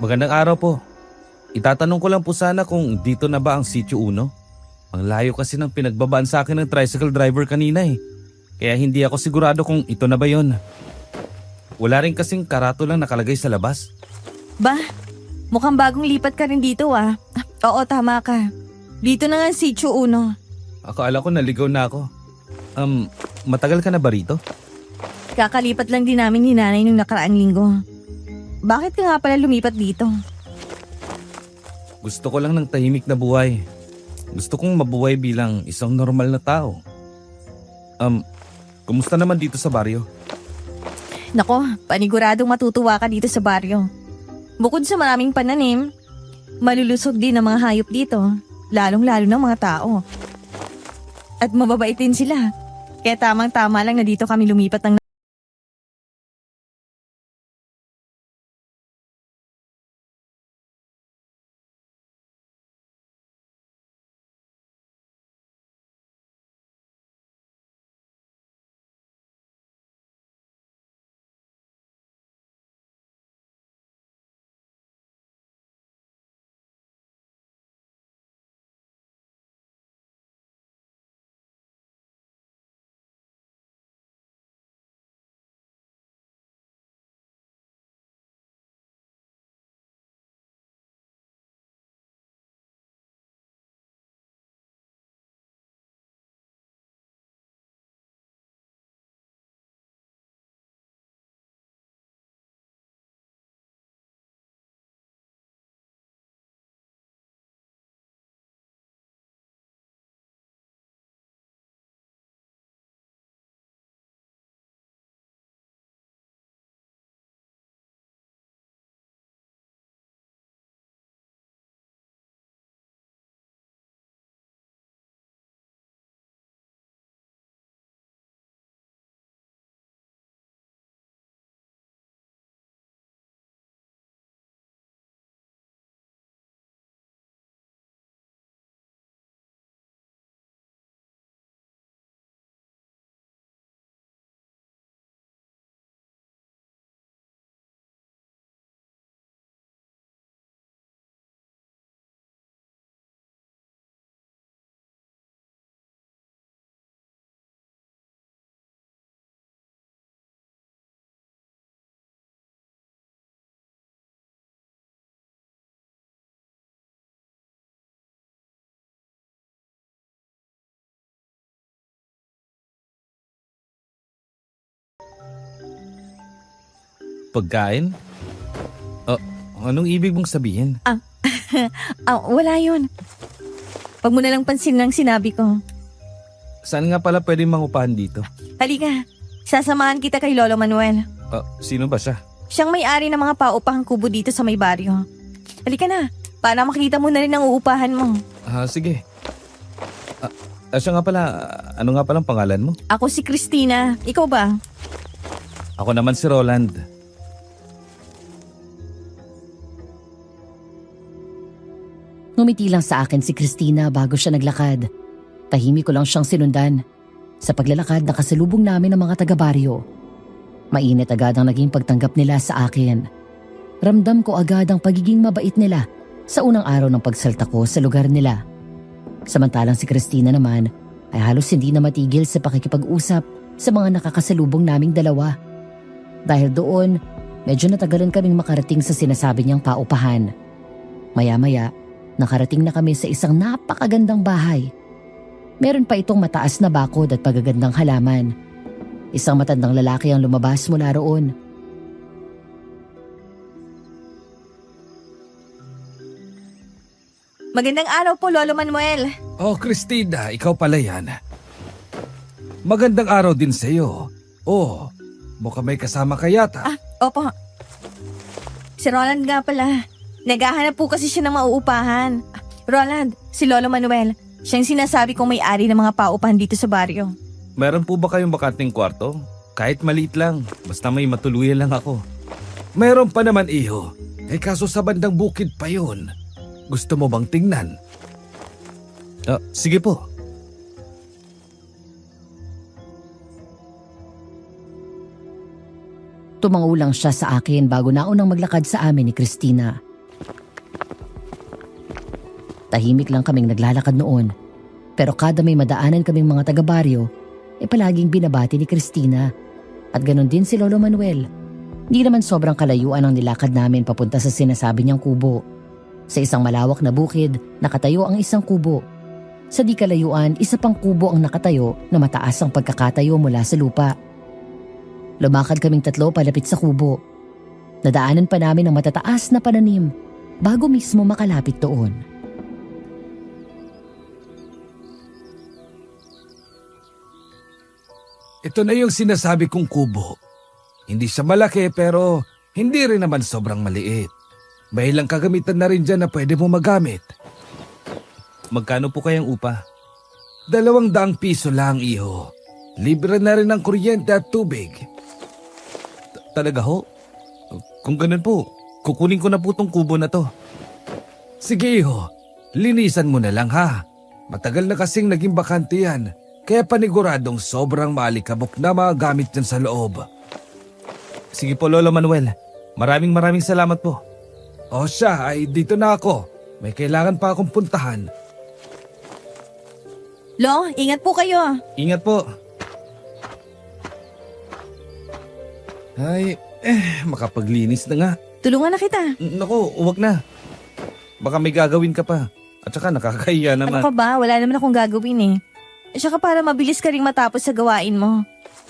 Magandang araw po. Itatanong ko lang po sana kung dito na ba ang Sitio Uno? Ang layo kasi ng pinagbabaan sa akin ng tricycle driver kanina eh. Kaya hindi ako sigurado kung ito na ba yon. Wala rin kasing karatula nakalagay sa labas. Ba, mukhang bagong lipat ka rin dito ah. Oo, tama ka. Dito na nga ang Sitio Uno. Akala ko naligaw na ako. Matagal ka na ba rito? Kakalipat lang din namin ni nanay nung nakaraang linggo. Bakit ka nga pala lumipat dito? Gusto ko lang ng tahimik na buhay. Gusto kong mabuhay bilang isang normal na tao. Kumusta naman dito sa baryo? Nako, paniguradong matutuwa ka dito sa baryo. Bukod sa maraming pananim, malulusog din ang mga hayop dito, lalong-lalo ng mga tao. At mababait din sila. Kaya tamang-tama lang na dito kami lumipat ng... Pagkain? Anong ibig mong sabihin? wala yun. Pag mo nalang pansin ng sinabi ko. Saan nga pala pwede mangupahan dito? Halika, sasamahan kita kay Lolo Manuel. Sino ba siya? Siyang may-ari ng mga paupahang kubo dito sa may baryo. Halika na, para makita mo na rin ang uupahan mo. Sige. Siya nga pala, ano nga palang pangalan mo? Ako si Christina, ikaw ba? Ako naman si Roland. Ngumiti lang sa akin si Christina bago siya naglakad. Tahimik ko lang siyang sinundan. Sa paglalakad nakasalubong namin ang mga taga-baryo. Mainit agad ang naging pagtanggap nila sa akin. Ramdam ko agad ang pagiging mabait nila sa unang araw ng pagsalta ko sa lugar nila. Samantalang si Christina naman ay halos hindi na matigil sa pakikipag-usap sa mga nakakasalubong naming dalawa. Dahil doon, medyo natagalan kaming makarating sa sinasabi niyang paupahan. Maya-maya, nakarating na kami sa isang napakagandang bahay. Meron pa itong mataas na bakod at pagagandang halaman. Isang matandang lalaki ang lumabas mula roon. Magandang araw po, Lolo Manuel. Christina, ikaw pala yan. Magandang araw din sa iyo. Mukhang may kasama ka yata. Opo. Si Roland nga pala. Naghahanap po kasi siya ng mauupahan. Roland, si Lolo Manuel. Siyang sinasabi kong may-ari ng mga paupahan dito sa baryo. Meron po ba kayong bakanting kwarto? Kahit maliit lang, basta may matuluyan lang ako. Meron pa naman, iho. Kaso sa bandang bukid pa yun. Gusto mo bang tingnan? Sige po. Tumangulang siya sa akin bago naunang maglakad sa amin ni Christina. Tahimik lang kaming naglalakad noon. Pero kada may madaanan kaming mga taga-baryo, palaging binabati ni Christina. At ganon din si Lolo Manuel. Di naman sobrang kalayuan ang nilakad namin papunta sa sinasabi niyang kubo. Sa isang malawak na bukid, nakatayo ang isang kubo. Sa di kalayuan, isa pang kubo ang nakatayo na mataas ang pagkakatayo mula sa lupa. Lumakad kaming tatlo palapit sa kubo. Nadaanan pa namin ang matataas na pananim bago mismo makalapit doon. Ito na yung sinasabi kong kubo. Hindi siya malaki pero hindi rin naman sobrang maliit. May ilang kagamitan na rin dyan na pwede mo magamit. Magkano po kayang upa? 200 piso lang, iho. Libre na rin ang kuryente at tubig. Talaga ho? Kung ganun po, kukunin ko na po tong kubo na to. Sige, iho. Linisan mo na lang, ha? Matagal na kasing naging bakante yan. Kaya paniguradong sobrang maalikabok na mga gamit dyan sa loob. Sige po, Lolo Manuel. Maraming salamat po. O siya, ay dito na ako. May kailangan pa akong puntahan. Lo, ingat po kayo. Ingat po. Ay, makapaglinis na nga. Tulungan na kita. Naku, huwag na. Baka may gagawin ka pa. At saka nakakahiya Ano naman. ka ba? Wala naman akong gagawin eh. At saka para mabilis ka ring matapos sa gawain mo.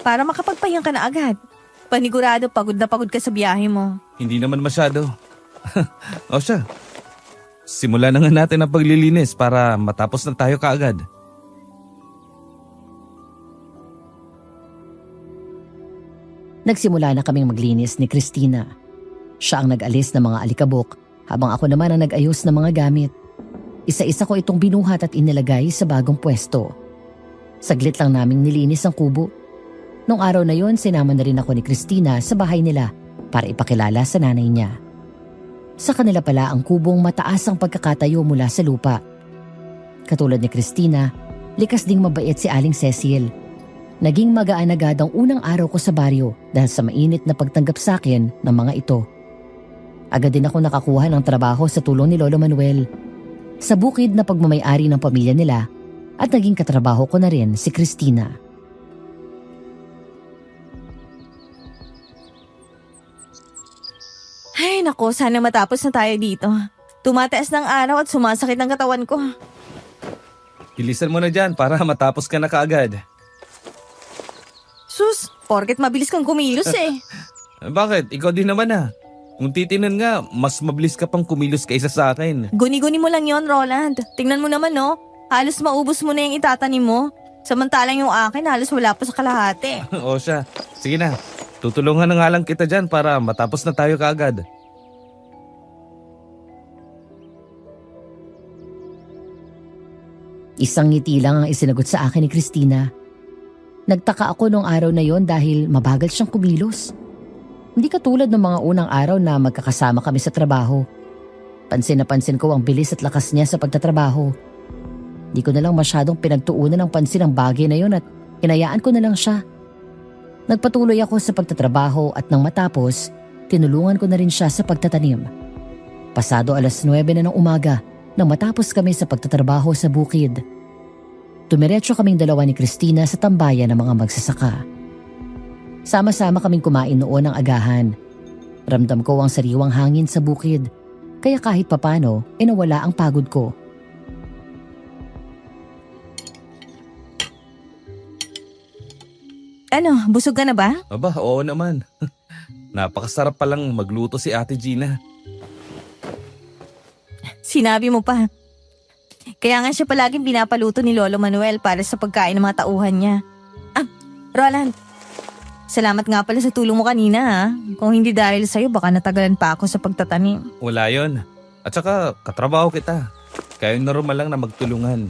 Para makapagpahinga ka na agad. Panigurado pagod na pagod ka sa biyahe mo. Hindi naman masyado. O siya. Simulan na nga natin ang paglilinis para matapos na tayo kaagad. Nagsimula na kaming maglinis ni Christina. Siya ang nag-alis ng mga alikabok habang ako naman ang nag-ayos ng mga gamit. Isa-isa ko itong binuhat at inilagay sa bagong pwesto. Saglit lang naming nilinis ang kubo. Nung araw na yon, sinama na rin ako ni Christina sa bahay nila para ipakilala sa nanay niya. Sa kanila pala ang kubong mataas ang pagkakatayo mula sa lupa. Katulad ni Christina, likas ding mabait si Aling Cecil. Naging magaan agad ang unang araw ko sa baryo dahil sa mainit na pagtanggap sa akin ng mga ito. Agad din ako nakakuha ng trabaho sa tulong ni Lolo Manuel. Sa bukid na pagmamayari ng pamilya nila at naging katrabaho ko na rin si Christina. Ay nako, sana matapos na tayo dito. Tumataas ng araw at sumasakit ang katawan ko. Bilisan mo na dyan para matapos ka na kaagad. Sus, porket mabilis kang kumilos eh. Bakit? Ikaw din naman ah. Kung titinan nga, mas mabilis ka pang kumilos kaysa sa akin. Guni-guni mo lang yon, Roland. Tingnan mo naman no, halos maubos mo na yung itatanim mo. Samantalang yung akin halos wala pa sa kalahati. O siya, sige na. Tutulungan na nga lang kita dyan para matapos na tayo kaagad. Isang ngiti lang ang isinagot sa akin ni Christina. Nagtaka ako nung araw na yon dahil mabagal siyang kumilos. Hindi katulad ng mga unang araw na magkakasama kami sa trabaho. Pansin na pansin ko ang bilis at lakas niya sa pagtatrabaho. Di ko na lang masyadong pinagtuunan ng pansin ang bagay na yon at hinayaan ko na lang siya. Nagpatuloy ako sa pagtatrabaho at nang matapos, tinulungan ko na rin siya sa pagtatanim. Pasado 9:00 na ng umaga nang matapos kami sa pagtatrabaho sa bukid. Tumiretso kaming dalawa ni Christina sa tambayan ng mga magsasaka. Sama-sama kaming kumain noon ng agahan. Ramdam ko ang sariwang hangin sa bukid, kaya kahit papano, nawala ang pagod ko. Ano, busog ka na ba? Aba, oo naman. Napakasarap palang magluto si Ate Gina. Sinabi mo pa. Kaya nga siya palaging pinapaluto ni Lolo Manuel para sa pagkain ng mga tauhan niya. Ah, Roland. Salamat nga pala sa tulong mo kanina ha. Kung hindi dahil sa'yo, baka natagalan pa ako sa pagtatanim. Wala yon. At saka, katrabaho kita. Kaya normal lang na magtulungan.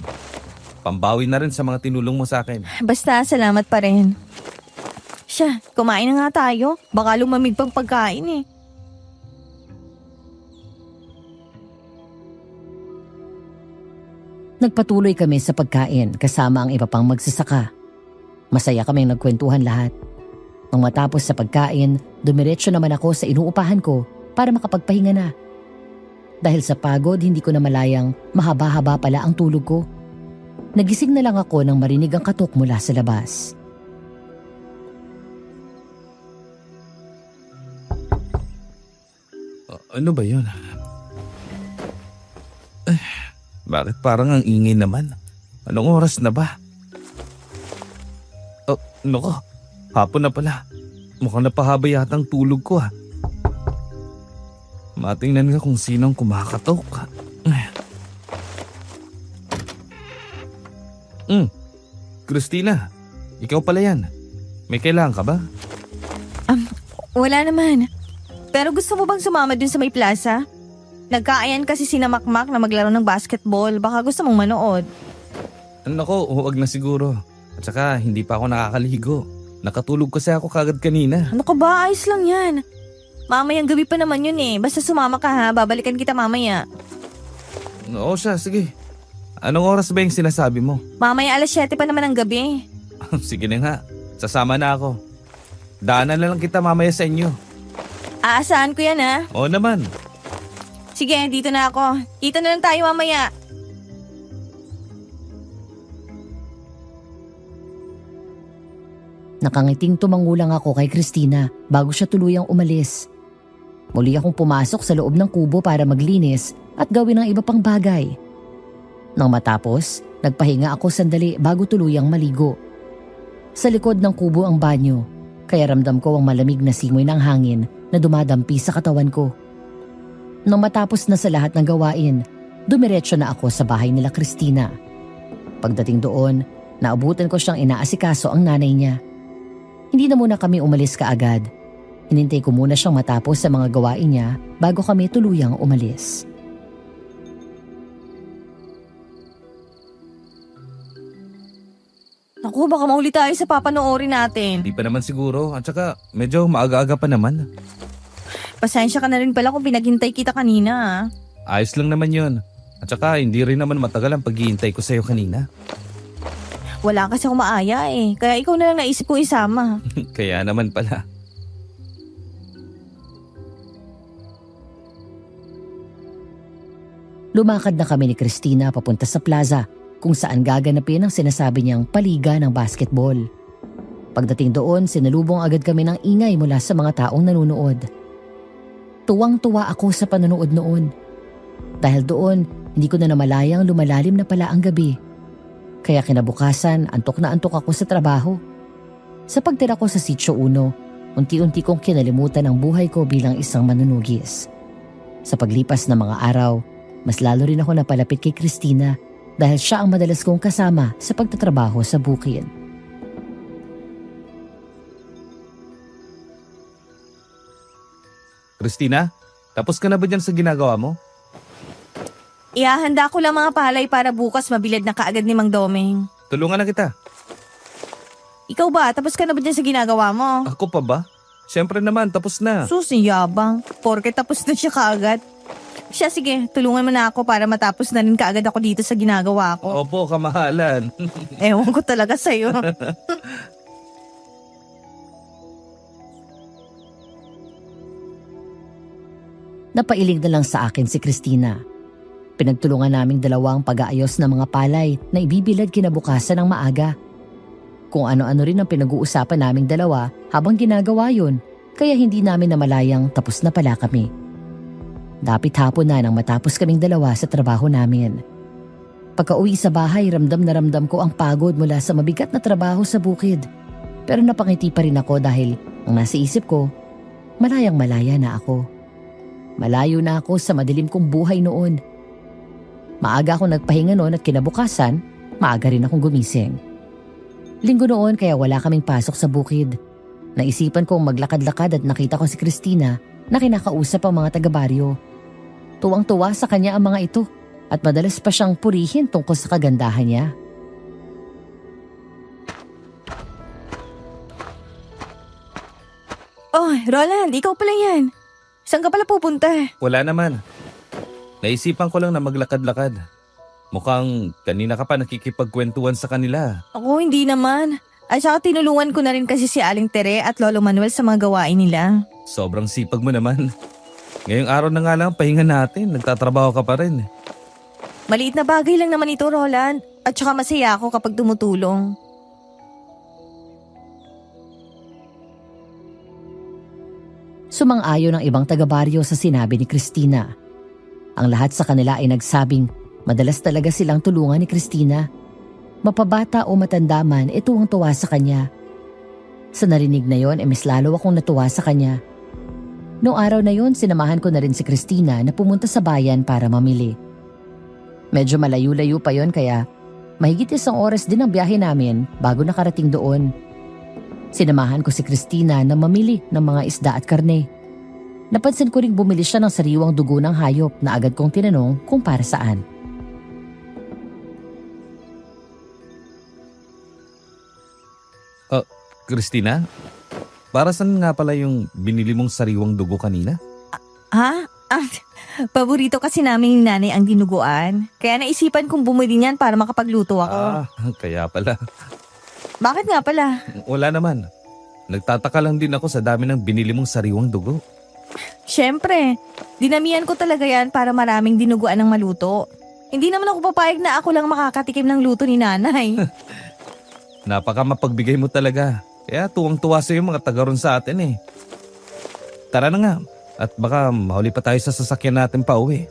Pambawi na rin sa mga tinulong mo sa akin. Basta, salamat pa rin. Siya, kumain na nga tayo. Baka lumamig pang pagkain eh. Nagpatuloy kami sa pagkain kasama ang iba pang magsasaka. Masaya kaming nagkwentuhan lahat. Nang matapos sa pagkain, dumiretso naman ako sa inuupahan ko para makapagpahinga na. Dahil sa pagod, hindi ko na malayang mahaba-haba pala ang tulog ko. Nagising na lang ako nang marinig ang katok mula sa labas. Ano ba yun? Bakit parang ang ingay naman? Anong oras na ba? Oh, nako. Hapon na pala. Mukhang napahaba yata ang tulog ko ha. Matingnan nga kung sinong kumakatok. Christina, ikaw pala yan. May kailangan ka ba? Wala naman. Pero gusto mo bang sumama dun sa may plaza? Nagkaayan kasi sina Makmak na maglaro ng basketball. Baka gusto mong manood. Nako, huwag na siguro. At saka, hindi pa ako nakakaligo. Nakatulog kasi ako kagad kanina. Ano ka ba? Ayos lang yan. Mamayang gabi pa naman yun eh. Basta sumama ka ha. Babalikan kita mamaya. Oo siya, sige. Anong oras ba yung sinasabi mo? Mamaya 7:00 pa naman ang gabi. Sige na nga, sasama na ako. Daanan na lang kita mamaya sa inyo. Aasahan ko yan ha. Oo naman. Sige, dito na ako. Dito na lang tayo mamaya. Nakangiting tumangulang ako kay Christina bago siya tuluyang umalis. Muli akong pumasok sa loob ng kubo para maglinis at gawin ang iba pang bagay. Nang matapos, nagpahinga ako sandali bago tuluyang maligo. Sa likod ng kubo ang banyo, kaya ramdam ko ang malamig na simoy ng hangin na dumadampi sa katawan ko. Nang matapos na sa lahat ng gawain, dumiretso na ako sa bahay nila Christina. Pagdating doon, naabutan ko siyang inaasikaso ang nanay niya. Hindi na muna kami umalis kaagad. Hinintay ko muna siyang matapos sa mga gawain niya bago kami tuluyang umalis. Naku, baka mauli tayo sa papanoorin natin. Hindi pa naman siguro. At saka, medyo maaga-aga pa naman. Pasensya ka na rin pala kung pinaghintay kita kanina ha. Ayos lang naman yun. At saka, hindi rin naman matagal ang paghihintay ko sa'yo kanina. Wala kasi akong maaya eh. Kaya ikaw na lang naisip kong isama. Kaya naman pala. Lumakad na kami ni Christina papunta sa plaza kung saan gaganapin ang sinasabi niyang paliga ng basketball. Pagdating doon, sinalubong agad kami ng ingay mula sa mga taong nanonood. Tuwang-tuwa ako sa panonood noon. Dahil doon, hindi ko na namalayang lumalalim na pala ang gabi. Kaya kinabukasan, antok na antok ako sa trabaho. Sa pagtira ko sa Sitio 1, unti-unti kong kinalimutan ang buhay ko bilang isang manunugis. Sa paglipas ng mga araw, mas lalo rin ako napalapit kay Christina dahil siya ang madalas kong kasama sa pagtatrabaho sa bukid. Christina, tapos ka na ba dyan sa ginagawa mo? Iahanda ko lang mga palay para bukas mabilad na kaagad ni Mang Domeng. Tulungan na kita. Ikaw ba? Tapos ka na ba dyan sa ginagawa mo? Ako pa ba? Siyempre naman, tapos na. Yabang. Porke tapos na siya kaagad. Siya, sige, tulungan mo na ako para matapos na rin kaagad ako dito sa ginagawa ko. Opo, kamahalan. Ewan ko talaga sa'yo. Napailig na lang sa akin si Christina. Pinagtulungan naming dalawang pag-aayos ng mga palay na ibibilad kinabukasan ng maaga. Kung ano-ano rin ang pinag-uusapan naming dalawa habang ginagawa yun, kaya hindi namin namalayang tapos na pala kami. Dapit hapon na nang matapos kaming dalawa sa trabaho namin. Pagka-uwi sa bahay, ramdam na ramdam ko ang pagod mula sa mabigat na trabaho sa bukid. Pero napangiti pa rin ako dahil ang nasa isip ko, malayang malaya na ako. Malayo na ako sa madilim kong buhay noon. Maaga akong nagpahinga noon at kinabukasan, maaga rin akong gumising. Linggo noon kaya wala kaming pasok sa bukid. Naisipan kong maglakad-lakad at nakita ko si Christina na kinakausap ang mga taga-baryo. Tuwang-tuwa sa kanya ang mga ito at madalas pa siyang purihin tungkol sa kagandahan niya. Oh, Roland, ikaw pala yan. Saan ka pala pupunta? Wala naman. Naisipan ko lang na maglakad-lakad. Mukhang kanina ka pa nakikipagkwentuhan sa kanila. Ako, hindi naman. At saka tinulungan ko na rin kasi si Aling Tere at Lolo Manuel sa mga gawain nila. Sobrang sipag mo naman. Ngayong araw na nga lang pahinga natin, nagtatrabaho ka pa rin. Maliit na bagay lang naman ito, Roland. At saka masaya ako kapag tumutulong. Sumang-ayon ang ibang taga-baryo sa sinabi ni Christina. Ang lahat sa kanila ay nagsabing madalas talaga silang tulungan ni Christina. Mapabata o matanda man, tuwang-tuwa sa kanya. Sa narinig na yon, mas lalo akong natuwa sa kanya. Noong araw na yon, sinamahan ko na rin si Christina na pumunta sa bayan para mamili. Medyo malayo-layo pa yon kaya mahigit 1 oras din ang biyahe namin bago nakarating doon. Sinamahan ko si Christina na mamili ng mga isda at karne. Napansin ko ring bumili siya ng sariwang dugo ng hayop na agad kong tinanong kung para saan. Christina, para saan nga pala yung binili mong sariwang dugo kanina? Ha? Paborito kasi namin yung nanay ang dinuguan. Kaya naisipan kong bumili niyan para makapagluto ako. Kaya pala. Bakit nga pala? Wala naman. Nagtataka lang din ako sa dami ng binili mong sariwang dugo. Siyempre, dinamihan ko talaga yan para maraming dinuguan ng maluto. Hindi naman ako papayag na ako lang makakatikim ng luto ni nanay. Napaka mapagbigay mo talaga. Kaya tuwang-tuwa sa yung mga taga ron sa atin eh. Tara na nga. At baka mahuli pa tayo sa sasakyan natin pa uwi.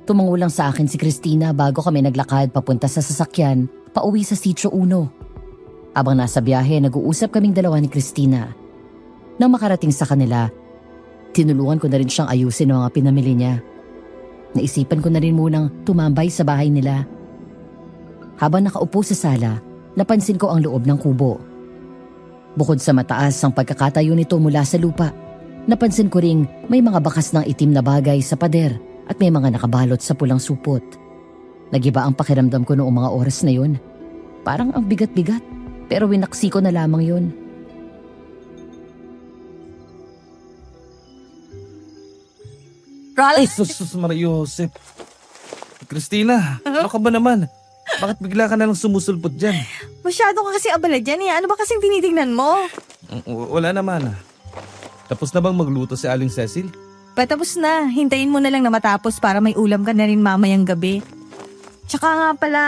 Tumango lang sa akin si Christina bago kami naglakad papunta sa sasakyan pauwi sa Sitio Uno. Habang nasa biyahe, nag-uusap kaming dalawa ni Christina. Nang makarating sa kanila, tinulungan ko na rin siyang ayusin ang mga pinamili niya. Naisipan ko na rin munang tumambay sa bahay nila. Habang nakaupo sa sala, napansin ko ang loob ng kubo. Bukod sa mataas ang pagkakatayo nito mula sa lupa, napansin ko ring may mga bakas ng itim na bagay sa pader at may mga nakabalot sa pulang supot. Nagiba ang pakiramdam ko noong mga oras na yun. Parang ang bigat-bigat, pero winaksi ko na lamang yun. Roland! Sus, Maria Josep. Christina, ano ka ba naman? Bakit bigla ka na lang sumusulpot dyan? Masyado ka kasi abala dyan eh. Ano ba kasing tinitingnan mo? Wala naman. Tapos na bang magluto si Aling Cecil? Patapos na. Hintayin mo na lang na matapos para may ulam ka na rin mamayang gabi. Tsaka nga pala,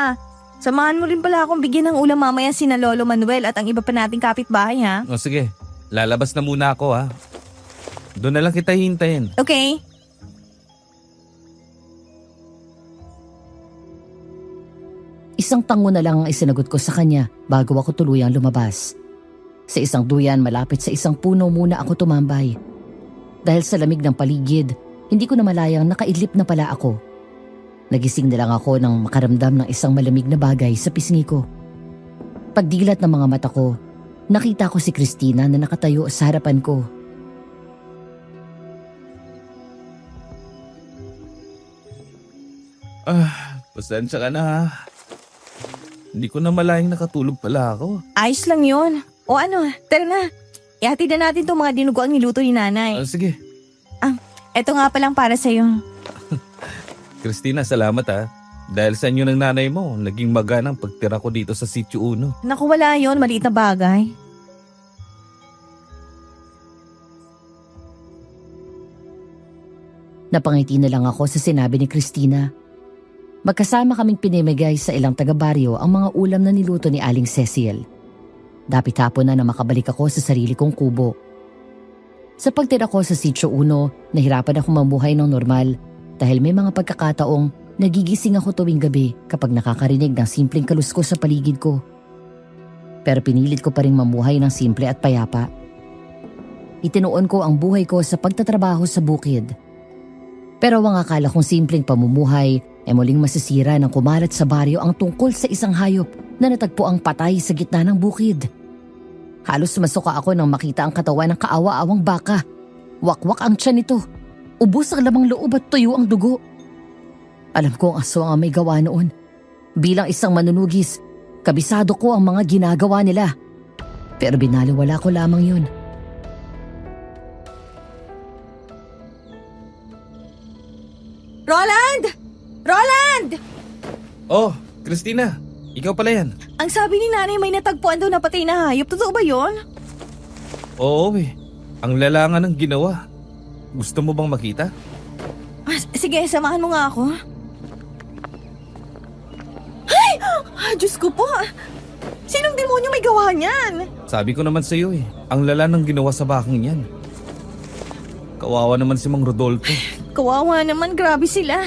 samahan mo rin pala akong bigyan ng ulam mamaya sina Lolo Manuel at ang iba pa nating kapitbahay ha. O sige, lalabas na muna ako ha. Doon na lang kita hintayin. Okay? Isang tango na lang ang isinagot ko sa kanya bago ako tuluyang lumabas. Sa isang duyan malapit sa isang puno muna ako tumambay. Dahil sa lamig ng paligid, hindi ko na malayang nakaidlip na pala ako. Nagising na lang ako nang makaramdam ng isang malamig na bagay sa pisngi ko. Pagdilat ng mga mata ko, nakita ko si Christina na nakatayo sa harapan ko. Pasensya ka na ha. Hindi ko na malayang nakatulog pala ako. Ayos lang yun. O ano, tara na. Ihatid na natin itong mga dinuguang niluto ni nanay. Sige. Eto nga palang para sa'yo. Christina, salamat ha. Dahil sa inyo ng nanay mo, naging maganang pagtira ko dito sa Sitio Uno. Naku, wala yun. Maliit na bagay. Napangiti na lang ako sa sinabi ni Christina. Magkasama kaming pinimigay sa ilang taga-baryo ang mga ulam na niluto ni Aling Cecil. Dapit hapon na makabalik ako sa sarili kong kubo. Sa pagtira ko sa Sitio Uno, nahirapan akong mamuhay ng normal dahil may mga pagkakataong nagigising ako tuwing gabi kapag nakakarinig ng simpleng kaluskos sa paligid ko. Pero pinilit ko pa rin mamuhay ng simple at payapa. Itinuon ko ang buhay ko sa pagtatrabaho sa bukid. Pero ang akala kong simpleng pamumuhay ay muling masisira ng kumalat sa baryo ang tungkol sa isang hayop na natagpo ang patay sa gitna ng bukid. Halos masuka ako nang makita ang katawan ng kaawa-awang baka. Wakwak ang tiyan nito. Ubos ang lamang loob at tuyo ang dugo. Alam ko ang aswang ang may gawa noon. Bilang isang manunugis, kabisado ko ang mga ginagawa nila. Pero binaliwala ko lamang yun. Roland! Roland! Oh, Christina, ikaw pala yan. Ang sabi ni nanay may natagpuan daw na patay na hayop. Totoo ba yon? Oo eh. Ang lalangan ng ginawa. Gusto mo bang makita? Sige, samahan mo nga ako. Ay! Diyos ko po! Sinong demonyo may gawa niyan? Sabi ko naman sa iyo eh. Ang lala ng ginawa sa baking yan. Kawawa naman si Mang Rodolfo. Kawawa naman, grabe sila.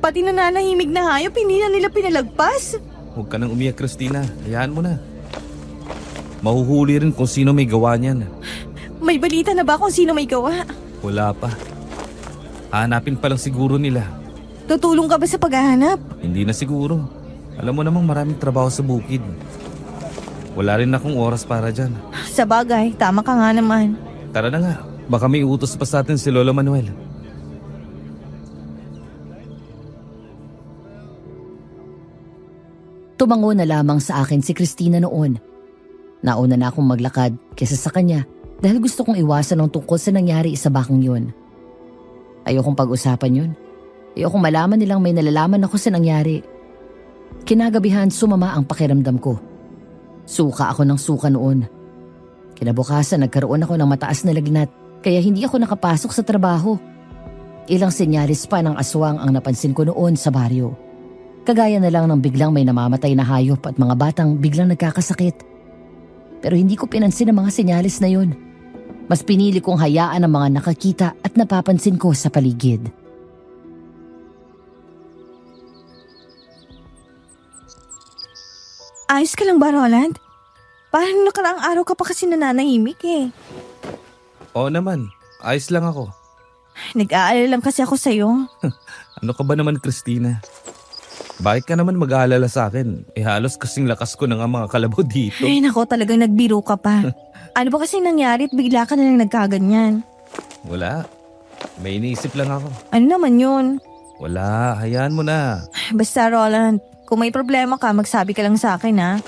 Pati nananahimik na hayop, hindi na nila pinalagpas. Huwag ka nang umiyak, Christina. Hayaan mo na. Mahuhuli rin kung sino may gawa niyan. May balita na ba kung sino may gawa? Wala pa. Hanapin pa lang siguro nila. Tutulong ka ba sa paghahanap? Hindi na siguro. Alam mo namang maraming trabaho sa bukid. Wala rin akong oras para dyan. Sa bagay, tama ka nga naman. Tara na nga. Baka may utos pa sa atin si Lolo Manuel. Tumango na lamang sa akin si Christina noon. Nauna na akong maglakad kaysa sa kanya dahil gusto kong iwasan ang tungkol sa nangyari sa bakang yun. Ayokong pag-usapan yun. Ayokong malaman nilang may nalalaman ako sa nangyari. Kinagabihan sumama ang pakiramdam ko. Suka ako ng suka noon. Kinabukasan nagkaroon ako ng mataas na lagnat kaya hindi ako nakapasok sa trabaho. Ilang senyalis pa ng aswang ang napansin ko noon sa baryo. Kagaya na lang ng biglang may namamatay na hayop at mga batang biglang nagkakasakit. Pero hindi ko pinansin ang mga senyalis na yun. Mas pinili kong hayaan ang mga nakakita at napapansin ko sa paligid. Ayos ka lang ba, Roland? Parang nakaraang araw ka pa kasi nananahimik eh. Oo naman. Ayos lang ako. Nag-aalala lang kasi ako sa'yo. Ano ka ba naman, Christina? Bakit ka naman mag-aalala sa akin? Halos kasing lakas ko na nga mga kalabaw dito. Ay nako, talagang nagbiro ka pa. Ano ba kasi nangyari at bigla ka na lang nagkaganyan? Wala. May iniisip lang ako. Ano naman yun? Wala. Hayaan mo na. Basta Roland, kung may problema ka, magsabi ka lang sa akin ha.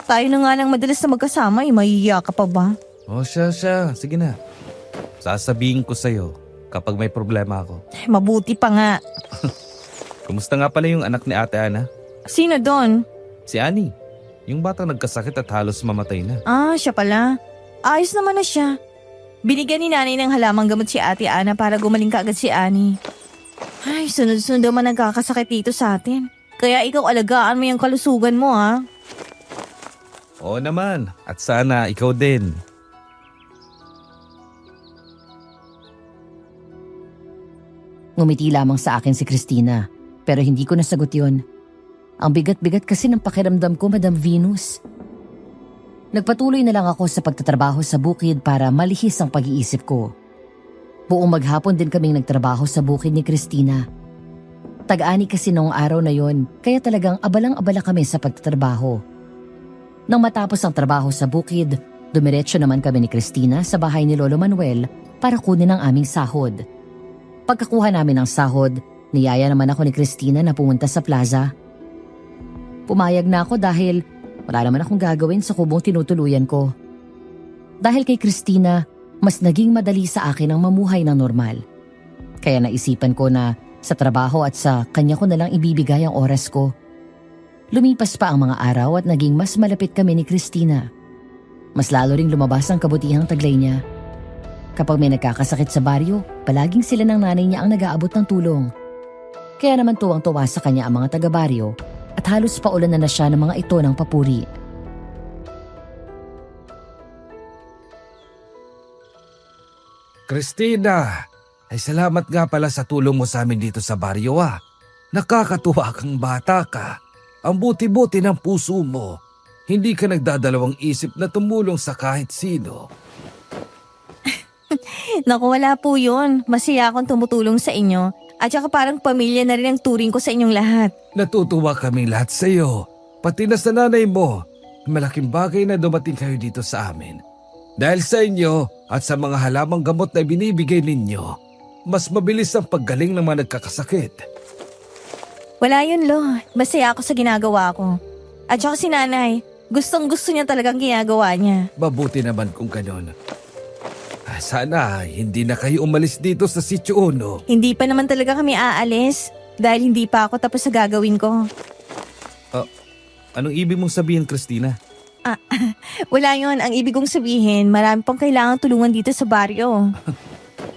Tayo na nga lang madalas na magkasama, mahihiya ka pa ba? O siya. Sige na. Sasabihin ko sa'yo kapag may problema ako. Mabuti pa nga. Kumusta nga pala yung anak ni Ate Ana? Sino doon? Si Annie. Yung batang nagkasakit at halos mamatay na. Ah, siya pala. Ayos naman na siya. Binigyan ni nanay ng halamang gamot si Ate Ana para gumaling kaagad si Annie. Ay, sunod-sunod naman nagkakasakit dito sa atin. Kaya ikaw alagaan mo yung kalusugan mo ha. Oo naman. At sana ikaw din. Ngumiti lamang sa akin si Christina, pero hindi ko nasagot yun. Ang bigat-bigat kasi ng pakiramdam ko, Madam Venus. Nagpatuloy na lang ako sa pagtatrabaho sa bukid para malihis ang pag-iisip ko. Buong maghapon din kaming nagtrabaho sa bukid ni Christina. Tag-ani kasi noong araw na yon, kaya talagang abalang-abala kami sa pagtatrabaho. Nang matapos ang trabaho sa bukid, dumiretso naman kami ni Christina sa bahay ni Lolo Manuel para kunin ang aming sahod. Pagkakuha namin ng sahod, niyaya naman ako ni Christina na pumunta sa plaza. Pumayag na ako dahil wala naman akong gagawin sa kubong tinutuluyan ko. Dahil kay Christina, mas naging madali sa akin ang mamuhay ng normal. Kaya naisipan ko na sa trabaho at sa kanya ko na lang ibibigay ang oras ko. Lumipas pa ang mga araw at naging mas malapit kami ni Christina. Mas lalo ring lumabas ang kabutihang taglay niya. Kapag may nagkakasakit sa baryo, palaging sila ng nanay niya ang nag-aabot ng tulong. Kaya naman tuwang-tuwa sa kanya ang mga taga-baryo at halos paulan na siya ng mga ito ng papuri. Christina, ay salamat nga pala sa tulong mo sa amin dito sa baryo ah. Nakakatuwa kang bata ka. Ang buti-buti ng puso mo. Hindi ka nagdadalawang isip na tumulong sa kahit sino. Naku, wala po yun. Masaya akong tumutulong sa inyo. At saka parang pamilya na rin ang turing ko sa inyong lahat. Natutuwa kaming lahat sa iyo. Pati na sa nanay mo. Malaking bagay na dumating kayo dito sa amin. Dahil sa inyo at sa mga halamang gamot na binibigay ninyo, mas mabilis ang paggaling ng mga nagkakasakit. Wala yun, Lo. Masaya ako sa ginagawa ko. At saka si nanay, gustong-gusto niya talagang ginagawa niya. Mabuti naman kung ganon. Sana hindi na kayo umalis dito sa Sitio Uno. Hindi pa naman talaga kami aalis dahil hindi pa ako tapos sa gagawin ko. Anong ibig mong sabihin, Christina? Wala yon. Ang ibig kong sabihin, marami pang kailangan tulungan dito sa baryo.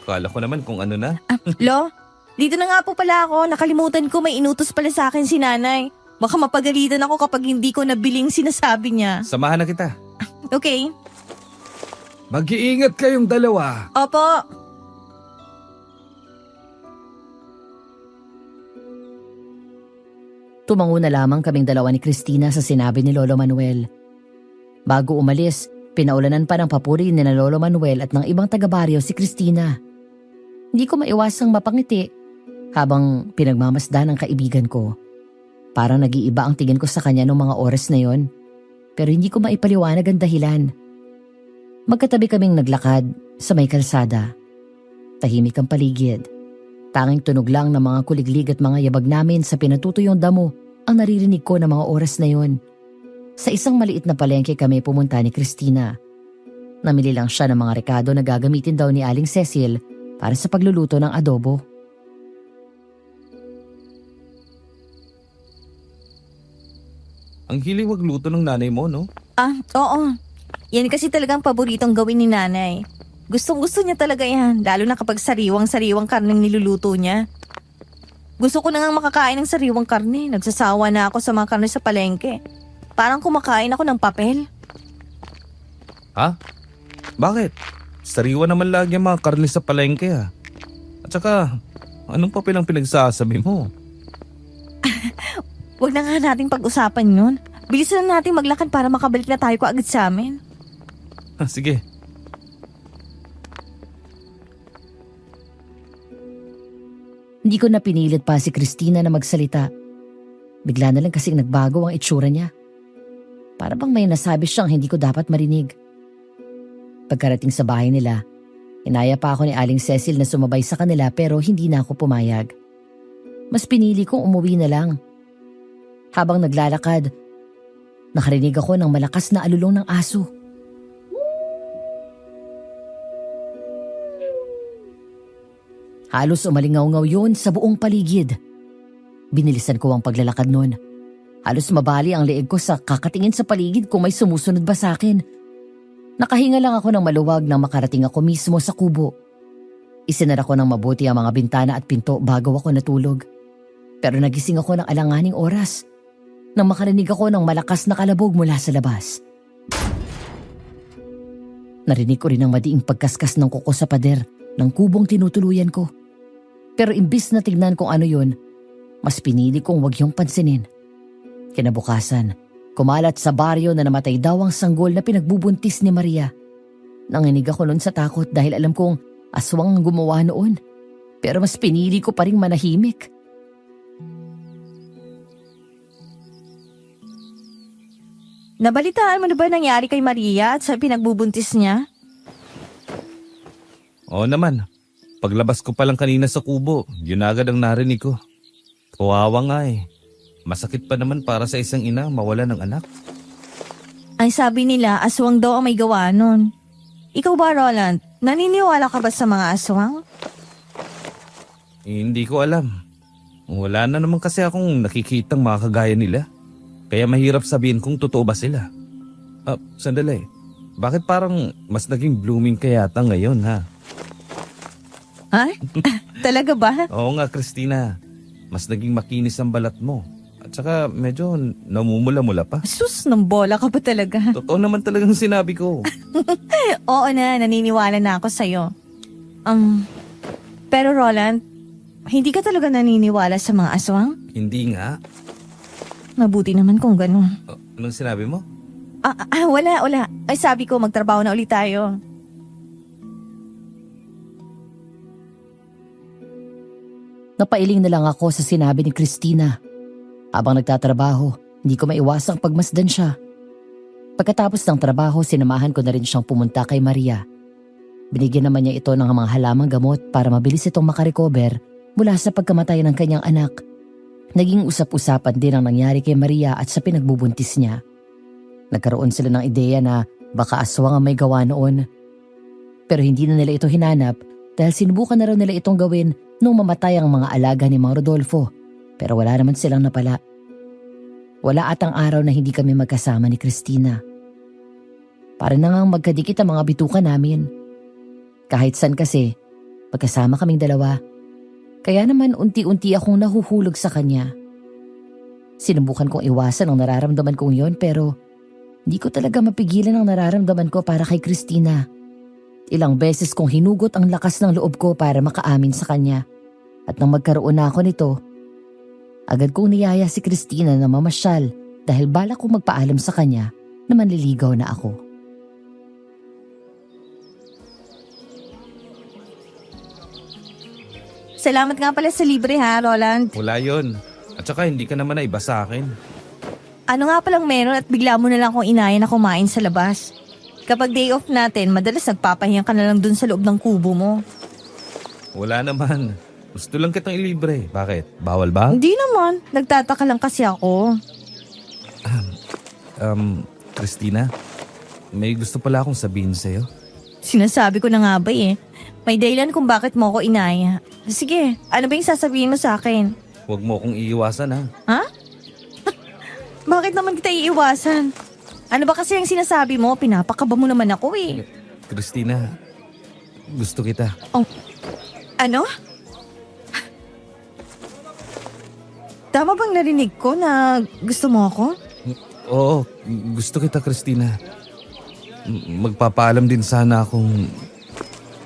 Kala ko naman kung ano na. Lo, dito na nga po pala ako. Nakalimutan ko may inutos pala sa akin si nanay. Baka mapagalitan ako kapag hindi ko nabiling sinasabi niya. Samahan na kita. Okay. Mag-iingat kayong dalawa. Opo. Tumango na lamang kaming dalawa ni Christina sa sinabi ni Lolo Manuel. Bago umalis, pinaulanan pa ng papuri ni na Lolo Manuel at ng ibang taga-baryo si Christina. Hindi ko maiwasang mapangiti habang pinagmamasdan ang kaibigan ko. Parang nag-iiba ang tingin ko sa kanya noong mga oras na yon, pero hindi ko maipaliwanag ang dahilan. Magkatabi kaming naglakad sa may kalsada. Tahimik ang paligid. Tanging tunog lang ng mga kuliglig at mga yabag namin sa pinatutuyong damo ang naririnig ko ng mga oras na yon. Sa isang maliit na palengke kami pumunta ni Christina. Namili lang siya ng mga rekado na gagamitin daw ni Aling Cecil para sa pagluluto ng adobo. Ang hilig magluto ng nanay mo, no? Oo. Yan kasi talagang paboritong gawin ni nanay. Gustong-gusto niya talaga yan, lalo na kapag sariwang-sariwang karneng niluluto niya. Gusto ko na ngang makakain ng sariwang karne. Nagsasawa na ako sa mga karne sa palengke. Parang kumakain ako ng papel. Ha? Bakit? Sariwa naman lagi ang mga karne sa palengke, ha? At saka, anong papel ang pinagsasabi mo? Huwag na nga nating pag-usapan yun. Bilisan na natin maglakad para makabalik na tayo kaagad sa amin. Sige. Hindi ko na pinilit pa si Christina na magsalita. Bigla na lang kasing nagbago ang itsura niya. Para bang may nasabi siyang hindi ko dapat marinig. Pagkarating sa bahay nila, inaya pa ako ni Aling Cecil na sumabay sa kanila pero hindi na ako pumayag. Mas pinili kong umuwi na lang. Habang naglalakad, nakarinig ako ng malakas na alulong ng aso. Halos umalingaw-ngaw yun sa buong paligid. Binilisan ko ang paglalakad nun. Halos mabali ang leeg ko sa kakatingin sa paligid kung may sumusunod ba sa akin. Nakahinga lang ako ng maluwag nang makarating ako mismo sa kubo. Isinara ko ng mabuti ang mga bintana at pinto bago ako natulog. Pero nagising ako ng alanganing oras nang makarinig ako ng malakas na kalabog mula sa labas. Narinig ko rin ang madiing pagkaskas ng kuko sa pader ng kubong tinutuluyan ko. Pero imbis na tignan kung ano yun, mas pinili kong wag yung pansinin. Kinabukasan, kumalat sa baryo na namatay daw ang sanggol na pinagbubuntis ni Maria. Nanginig ako nun sa takot dahil alam kong aswang ang gumawa noon. Pero mas pinili ko pa ring manahimik. Nabalitaan mo na ba nangyari kay Maria at sa pinagbubuntis niya? Oo naman. Paglabas ko pa lang kanina sa kubo, yun agad ang narinig ko. Kawawa nga eh. Masakit pa naman para sa isang ina mawala ng anak. Ay sabi nila, aswang daw ang may gawa nun. Ikaw ba, Roland? Naniniwala ka ba sa mga aswang? Hindi ko alam. Wala na naman kasi akong nakikitang mga kagaya nila. Kaya mahirap sabihin kung totoo ba sila. Sandali. Bakit parang mas naging blooming ka yata ngayon, ha? Ha? Talaga ba? Oo nga, Christina. Mas naging makinis ang balat mo. At saka medyo namumula-mula pa. Sus, ng bola ka ba talaga? Totoo naman talagang sinabi ko. Oo na, naniniwala na ako sa'yo. Pero Roland, hindi ka talaga naniniwala sa mga aswang? Hindi nga. Mabuti naman kung gano'n. Anong sinabi mo? Wala. Ay sabi ko, magtrabaho na ulit tayo. Napailing na lang ako sa sinabi ni Christina. Habang nagtatrabaho, hindi ko maiwasang pagmasdan siya. Pagkatapos ng trabaho, sinamahan ko na rin siyang pumunta kay Maria. Binigyan naman niya ito ng mga halamang gamot para mabilis itong makarecover mula sa pagkamatay ng kanyang anak. Naging usap-usapan din ang nangyari kay Maria at sa pinagbubuntis niya. Nagkaroon sila ng ideya na baka aswang ang may gawa noon. Pero hindi na nila ito hinanap dahil sinubukan na raw nila itong gawin nung mamatay ang mga alaga ni Mang Rodolfo. Pero wala naman silang napala. Wala atang araw na hindi kami magkasama ni Christina. Para na ngang magkadikit ang mga bituka namin. Kahit san kasi, magkasama kaming dalawa. Kaya naman unti-unti akong nahuhulog sa kanya. Sinubukan kong iwasan ang nararamdaman kong yon pero hindi ko talaga mapigilan ang nararamdaman ko para kay Christina. Ilang beses kong hinugot ang lakas ng loob ko para makaamin sa kanya. At nang magkaroon na ako nito, agad kong niyaya si Christina na mamasyal dahil balak kong magpaalam sa kanya na manliligaw na ako. Salamat nga pala sa libre ha, Roland. Wala yon. At saka hindi ka naman naiba sa akin. Ano nga palang meron at bigla mo na lang akong inaya na kumain sa labas. Kapag day off natin, madalas nagpapahinga ka na lang dun sa loob ng kubo mo. Wala naman. Gusto lang kitang ilibre. Bakit? Bawal ba? Hindi naman, nagtataka lang kasi ako. Christina, may gusto pala akong sabihin sa'yo. Sinasabi ko na nga ba eh. May dahilan kung bakit mo ako inaya. Sige, ano ba yung sasabihin mo sa akin? Huwag mo akong iiwasan ha. Ha? Bakit naman kita iiwasan? Ano ba kasi yung sinasabi mo? Pinapakaba mo naman ako eh. Christina, gusto kita. Ano? Tama bang narinig ko na gusto mo ako? Oo, gusto kita, Christina. Magpapaalam din sana akong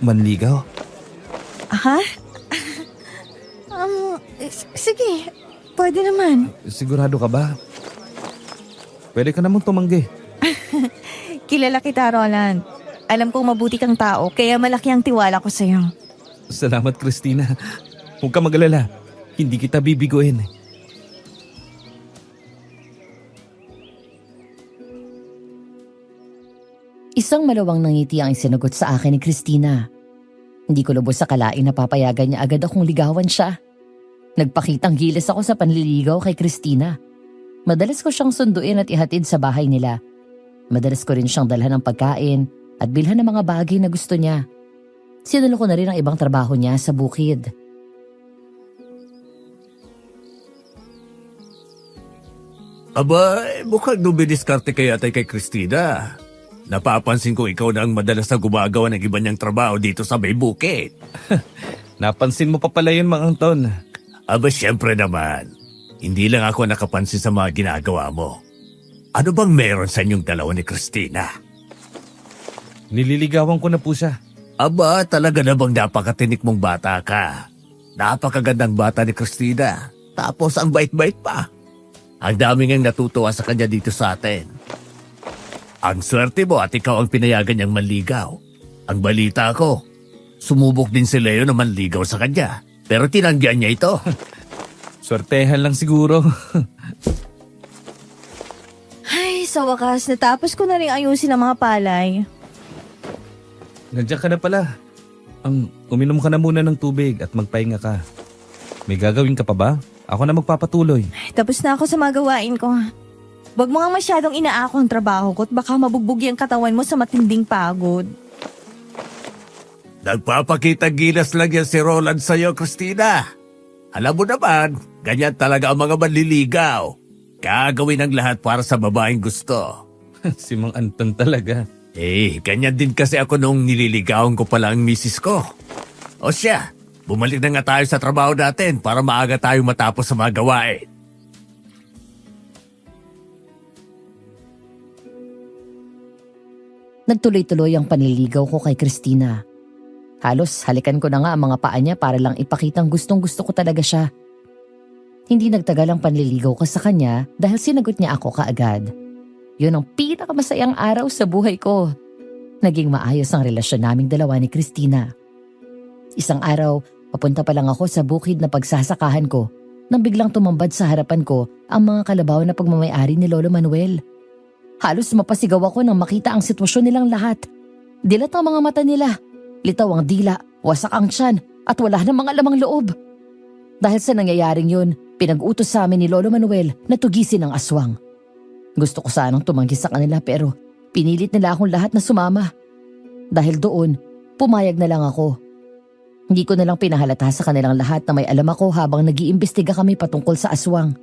manligaw. Ha? Sige, pwede naman. Sigurado ka ba? Pwede ka namang tumanggi. Kilala kita, Roland. Alam kong mabuti kang tao, kaya malaki ang tiwala ko sa'yo. Salamat, Christina. Huwag ka mag-alala. Hindi kita bibiguin. Isang malawang nangiti ang isinagot sa akin ni Christina. Hindi ko lubos sa kalain na papayagan niya agad akong ligawan siya. Nagpakitang gilas ako sa panliligaw kay Christina. Madalas ko siyang sunduin at ihatid sa bahay nila. Madalas ko rin siyang dalhan ng pagkain at bilhan ng mga bagay na gusto niya. Sinulo ko na rin ang ibang trabaho niya sa bukid. Aba, mukhang dumidiskarte kaya tayo kay Christina. Napapansin ko ikaw na ang madalas na gumagawa ng iba niyang trabaho dito sa may bukid. Napansin mo pa pala yun, Mang Anton. Aba, syempre naman. Hindi lang ako nakapansin sa mga ginagawa mo. Ano bang meron sa inyong dalawa ni Christina? Nililigawan ko na po siya. Aba, talaga namang napakatinik mong bata ka. Napakagandang bata ni Christina. Tapos ang bait-bait pa. Ang daming ang natutuwa sa kanya dito sa atin. Ang swerte mo at ikaw ang pinayagan niyang manligaw. Ang balita ko, sumubok din si Leo na manligaw sa kanya. Pero tinanggihan niya ito. Swertehan lang siguro. Ay, sa wakas, natapos ko na rin ayusin ang mga palay. Nandiyan ka na pala. Uminom ka na muna ng tubig at magpahinga ka. May gagawin ka pa ba? Ako na magpapatuloy. Tapos na ako sa mga gawain ko. Huwag mo nga masyadong inaako ang trabaho ko at baka mabugbugi ang katawan mo sa matinding pagod. Nagpapakita gilas lang yan si Roland sa'yo, Christina. Alam mo naman, ganyan talaga ang mga manliligaw. Gagawin ang lahat para sa babaeng gusto. Si Mang Anton talaga. Ganyan din kasi ako nung nililigawan ko pala ang misis ko. O siya, bumalik na nga tayo sa trabaho natin para maaga tayo matapos sa mga gawain. Nagtuloy-tuloy ang panliligaw ko kay Christina. Halos halikan ko na nga ang mga paa niya para lang ipakitang gustong-gusto ko talaga siya. Hindi nagtagal ang panliligaw ko sa kanya dahil sinagot niya ako kaagad. Yun ang pinakamasayang araw sa buhay ko. Naging maayos ang relasyon naming dalawa ni Christina. Isang araw, papunta pa lang ako sa bukid na pagsasakahan ko nang biglang tumambad sa harapan ko ang mga kalabaw na pagmamayari ni Lolo Manuel. Halos mapasigaw ako nang makita ang sitwasyon nilang lahat. Dilat ang mga mata nila, litaw ang dila, wasak ang tiyan at wala na mga lamang loob. Dahil sa nangyayaring yun, pinag-utos sa amin ni Lolo Manuel na tugisin ang aswang. Gusto ko sanang tumanggi sa kanila pero pinilit nila akong lahat na sumama. Dahil doon, pumayag na lang ako. Hindi ko na lang pinahalata sa kanilang lahat na may alam ako habang nag-iimbestiga kami patungkol sa aswang.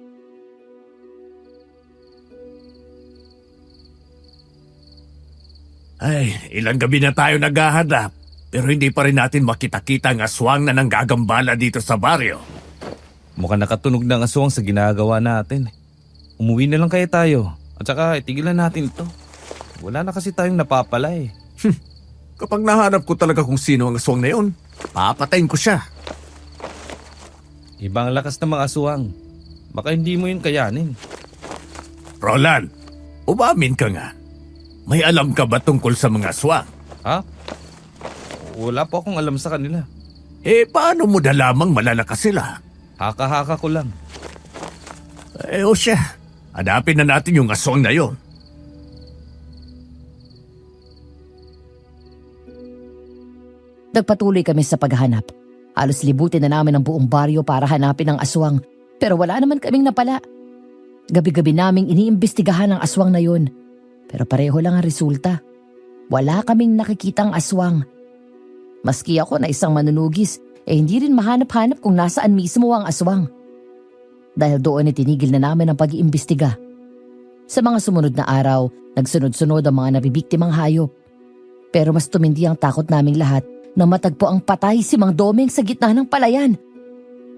Ay, ilang gabi na tayo naghahanap. Pero hindi pa rin natin makita-kita ang aswang na nanggagambala dito sa baryo. Mukhang nakatunog ng aswang sa ginagawa natin. Umuwi na lang kaya tayo. At saka itigilan natin ito. Wala na kasi tayong napapala eh. Kapag nahanap ko talaga kung sino ang aswang na yun, papatayin ko siya. Ibang lakas ng mga aswang. Baka hindi mo yun kayanin. Roland, umamin ka nga. May alam ka ba tungkol sa mga aswang? Ha? Wala po akong alam sa kanila. Eh, paano mo lamang malalakas sila? Haka-haka ko lang. O siya, hanapin na natin yung aswang na yon. Nagpatuloy kami sa paghahanap. Halos libutin na namin ang buong baryo para hanapin ang aswang. Pero wala naman kaming napala. Gabi-gabi naming iniimbestigahan ang aswang na yun. Pero pareho lang ang resulta. Wala kaming nakikitang aswang. Maski ako na isang manunugis, hindi rin mahanap-hanap kung nasaan mismo ang aswang. Dahil doon tinigil na namin ang pag-iimbestiga. Sa mga sumunod na araw, nagsunod-sunod ang mga nabibiktimang hayop. Pero mas tumindi ang takot naming lahat nang matagpo ang patay si Mang Domeng sa gitna ng palayan.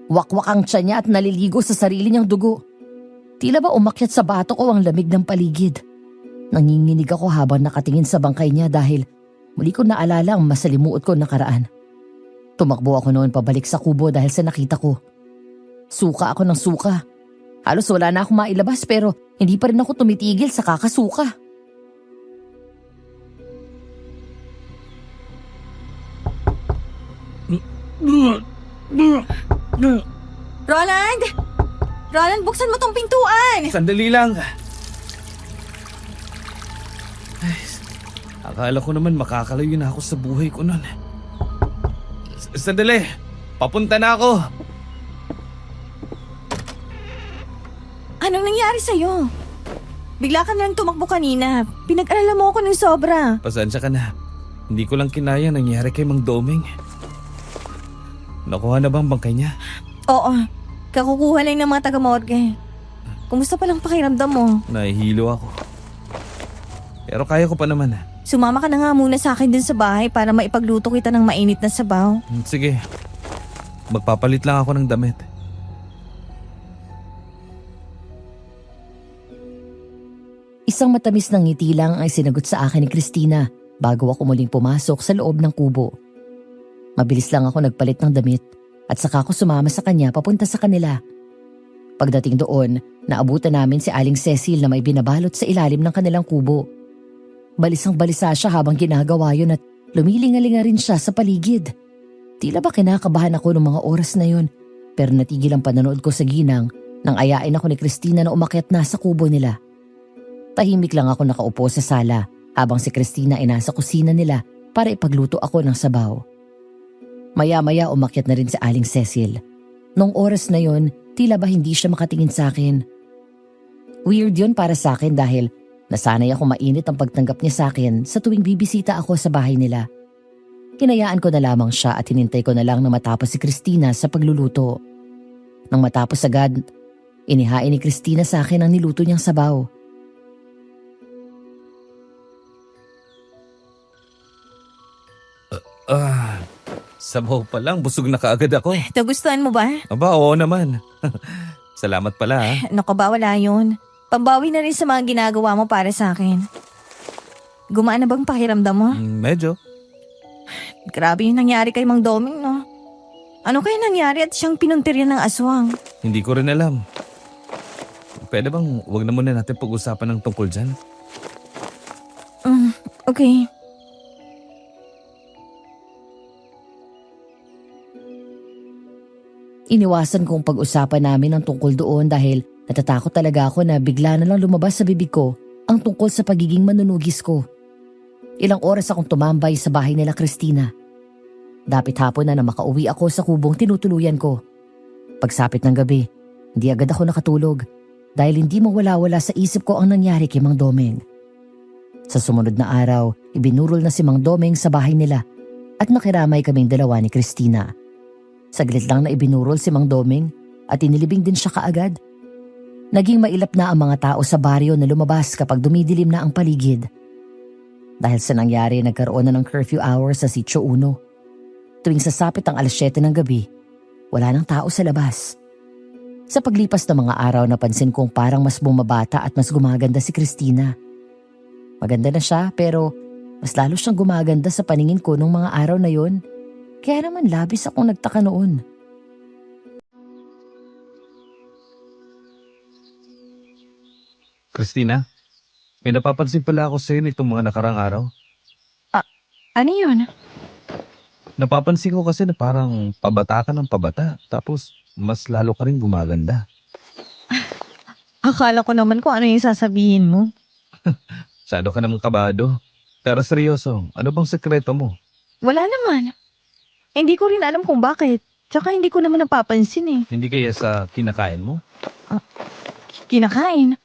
Wakwak ang tiyan niya at naliligo sa sarili niyang dugo. Tila ba umakyat sa bato ko ang lamig ng paligid. Nanginginig ako habang nakatingin sa bangkay niya dahil muli ko naalala ang masalimuot ko nakaraan. Tumakbo ako noon pabalik sa kubo dahil sa nakita ko. Suka ako ng suka. Halos wala na akong mailabas pero hindi pa rin ako tumitigil sa kakasuka. Roland! Roland, buksan mo tong pintuan! Sandali lang. Ay, akala ko naman makakalayo na ako sa buhay ko nun. Sandali, papunta na ako. Anong nangyari sa'yo? Bigla ka lang tumakbo kanina. Pinag-alala mo ako ng sobra. Pasensya ka na. Hindi ko lang kinaya nangyari kay Mang Domeng. Nakuha na ba ang bangkay niya? Oo, kakukuha lang ng mga taga-morgue. Kumusta palang pakiramdam mo? Nahihilo ako. Pero kaya ko pa naman. Sumama ka na nga muna sa akin dun sa bahay para maipagluto kita ng mainit na sabaw. Sige, magpapalit lang ako ng damit. Isang matamis ng ngiti lang ay sinagot sa akin ni Christina bago ako muling pumasok sa loob ng kubo. Mabilis lang ako nagpalit ng damit at saka ako sumama sa kanya papunta sa kanila. Pagdating doon, naabutan namin si Aling Cecil na may binabalot sa ilalim ng kanilang kubo. Balisang-balisa siya habang ginagawa yun at lumilingalinga rin siya sa paligid. Tila ba kinakabahan ako ng mga oras na yun pero natigil ang panonood ko sa ginang nang ayain ako ni Christina na umakyat na sa kubo nila. Tahimik lang ako nakaupo sa sala habang si Christina ay nasa kusina nila para ipagluto ako ng sabaw. Maya-maya umakyat na rin si Aling Cecil. Nung oras na yon, tila ba hindi siya makatingin sa akin. Weird yun para sa akin dahil nasanay ako mainit ang pagtanggap niya sa akin sa tuwing bibisita ako sa bahay nila. Hinayaan ko na lamang siya at hinintay ko na lang na matapos si Christina sa pagluluto. Nang matapos agad, inihain ni Christina sa akin ang niluto niyang sabaw. Sabaw pa lang, busog na kaagad ako. Nagustuhan mo ba? Aba, oo naman. Salamat pala ha. Ano ka ba, wala yun. Pambawi na rin sa mga ginagawa mo para sa akin. Gumaan na bang pakiramdam mo? Medyo. Grabe yung nangyari kay Mang Domeng, no? Ano kaya nangyari at siyang pinuntirya ng aswang? Hindi ko rin alam. Pwede bang wag na muna natin pag-usapan ng tungkol dyan? Okay. Iniwasan kong pag-usapan namin ang tungkol doon dahil natatakot talaga ako na bigla na lang lumabas sa bibig ko ang tungkol sa pagiging manunugis ko. Ilang oras akong tumambay sa bahay nila Christina. Dapit hapon na makauwi ako sa kubong tinutuluyan ko. Pagsapit ng gabi, hindi agad ako nakatulog dahil hindi mawala-wala sa isip ko ang nangyari kay Mang Domeng. Sa sumunod na araw, ibinurol na si Mang Domeng sa bahay nila at nakiramay kaming dalawa ni Christina. Saglit lang na ibinurol si Mang Domeng at inilibing din siya kaagad. Naging mailap na ang mga tao sa baryo na lumabas kapag dumidilim na ang paligid. Dahil sa nangyari, nagkaroon na ng curfew hour sa Sitio Uno. Tuwing sasapit ang 7:00 ng gabi, wala nang tao sa labas. Sa paglipas ng mga araw, napansin kong parang mas bumabata at mas gumaganda si Christina. Maganda na siya pero mas lalo siyang gumaganda sa paningin ko nung mga araw na yon. Kaya naman labis akong nagtaka noon. Christina, may napapansin pala ako sa'yo nitong mga nakarang araw. Ano yun? Napapansin ko kasi na parang pabata ka ng pabata. Tapos mas lalo ka rin gumaganda. Akala ko naman kung ano yung sasabihin mo. Masyado ka namang kabado. Pero seryoso, ano bang sekreto mo? Wala naman. Hindi ko rin alam kung bakit. Tsaka hindi ko naman napapansin eh. Hindi kaya sa kinakain mo? Kinakain.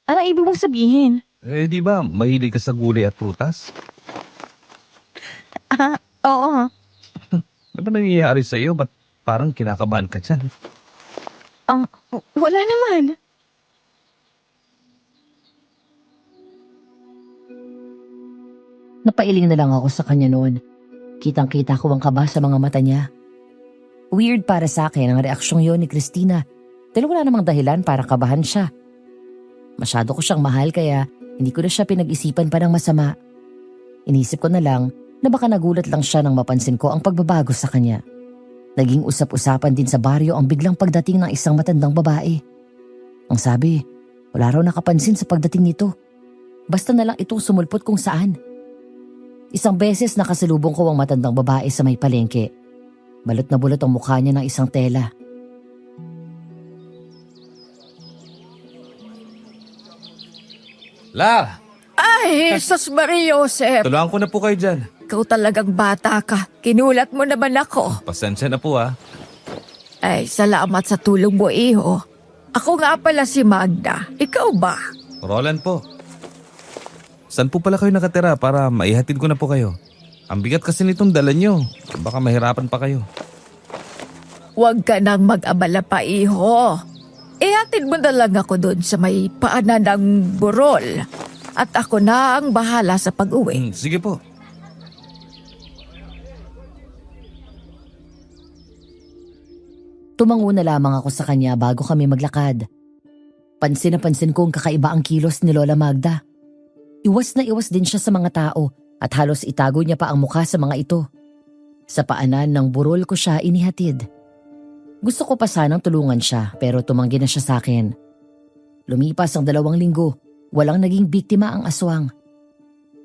Ano ibig mong sabihin? Eh di ba mahilig ka sa gulay at prutas? Oo. Ano ba nangyayari sa iyo? Ba't parang kinakabahan ka dyan? Wala naman. Napailing na lang ako sa kanya noon. Kitang-kita ko ang kaba sa mga mata niya. Weird para sa akin ang reaksyong yon ni Christina dahil wala namang dahilan para kabahan siya. Masyado ko siyang mahal kaya hindi ko na siya pinag-isipan pa ng masama. Inisip ko na lang na baka nagulat lang siya nang mapansin ko ang pagbabago sa kanya. Naging usap-usapan din sa baryo ang biglang pagdating ng isang matandang babae. Ang sabi, wala raw nakapansin sa pagdating nito. Basta na lang itong sumulpot kung saan. Isang beses nakasalubong ko ang matandang babae sa may palengke. Balot na bulot ang mukha niya ng isang tela. La! Ay, Jesus Maria Joseph, Tulungan ko na po kayo dyan. ikaw talagang bata ka. Kinulat mo naman ako. Pasensya na po Ay, salamat sa tulong mo, iho. Ako nga pala si Magda. Ikaw ba? Roland po. Saan po pala kayo nakatira para maihatid ko na po kayo? Ang bigat kasi nitong dala nyo. Baka mahirapan pa kayo. Huwag ka nang mag-abala pa, iho. Ihatid mo na lang ako doon sa may paanan ng burol. At ako na ang bahala sa pag-uwi. Sige po. Tumango na lamang ako sa kanya bago kami maglakad. Pansin na pansin kong kakaiba ang kilos ni Lola Magda. Iwas na iwas din siya sa mga tao at halos itago niya pa ang mukha sa mga ito. Sa paanan ng burol ko siya inihatid. Gusto ko pa sanang tulungan siya pero tumanggi na siya sa akin. Lumipas ang 2 linggo, walang naging biktima ang aswang.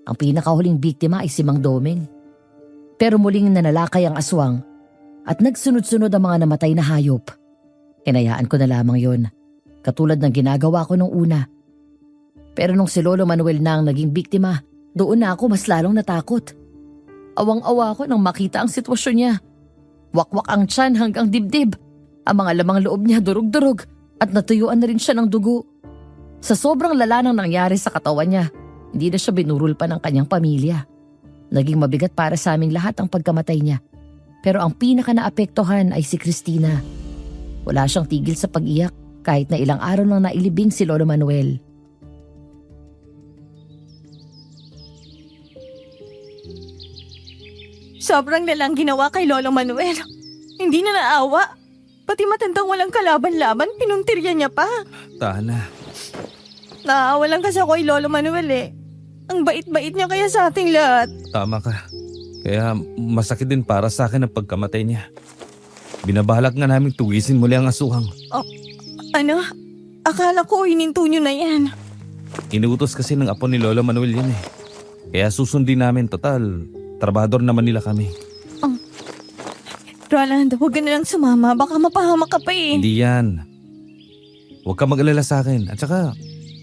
Ang pinakahuling biktima ay si Mang Doming. Pero muling nanalakay ang aswang at nagsunod-sunod ang mga namatay na hayop. Hinayaan ko na lamang yon, katulad ng ginagawa ko nung una. Pero nung si Lolo Manuel na ang naging biktima, doon na ako mas lalong natakot. Awang-awa ko nang makita ang sitwasyon niya. Wakwak ang tiyan hanggang dibdib. Ang mga lamang loob niya durog-durog at natuyuan na rin siya ng dugo. Sa sobrang lala ng nangyari sa katawan niya, hindi na siya binurol pa ng kanyang pamilya. Naging mabigat para sa aming lahat ang pagkamatay niya. Pero ang pinaka naapektuhan ay si Christina. Wala siyang tigil sa pag-iyak kahit na ilang araw lang nailibing si Lolo Manuel. Sobrang nalang ginawa kay Lolo Manuel. Hindi na naawa. Pati matandang walang kalaban-laban, pinuntirya niya pa. Tana. Naawa lang kasi ako kay Lolo Manuel eh. Ang bait-bait niya kaya sa ating lahat. Tama ka. Kaya masakit din para sa akin ang pagkamatay niya. Binabalak nga namin tuwisin muli ang asuhang. Ano? Akala ko hininto niyo na yan. Inuutos kasi ng apo ni Lolo Manuel yan eh. Kaya susundin namin, total. Trabador naman nila kami. Roland, huwag ka na lang sumama. Baka mapahamak ka pa eh. Hindi yan. Huwag ka mag-alala sa akin. At saka,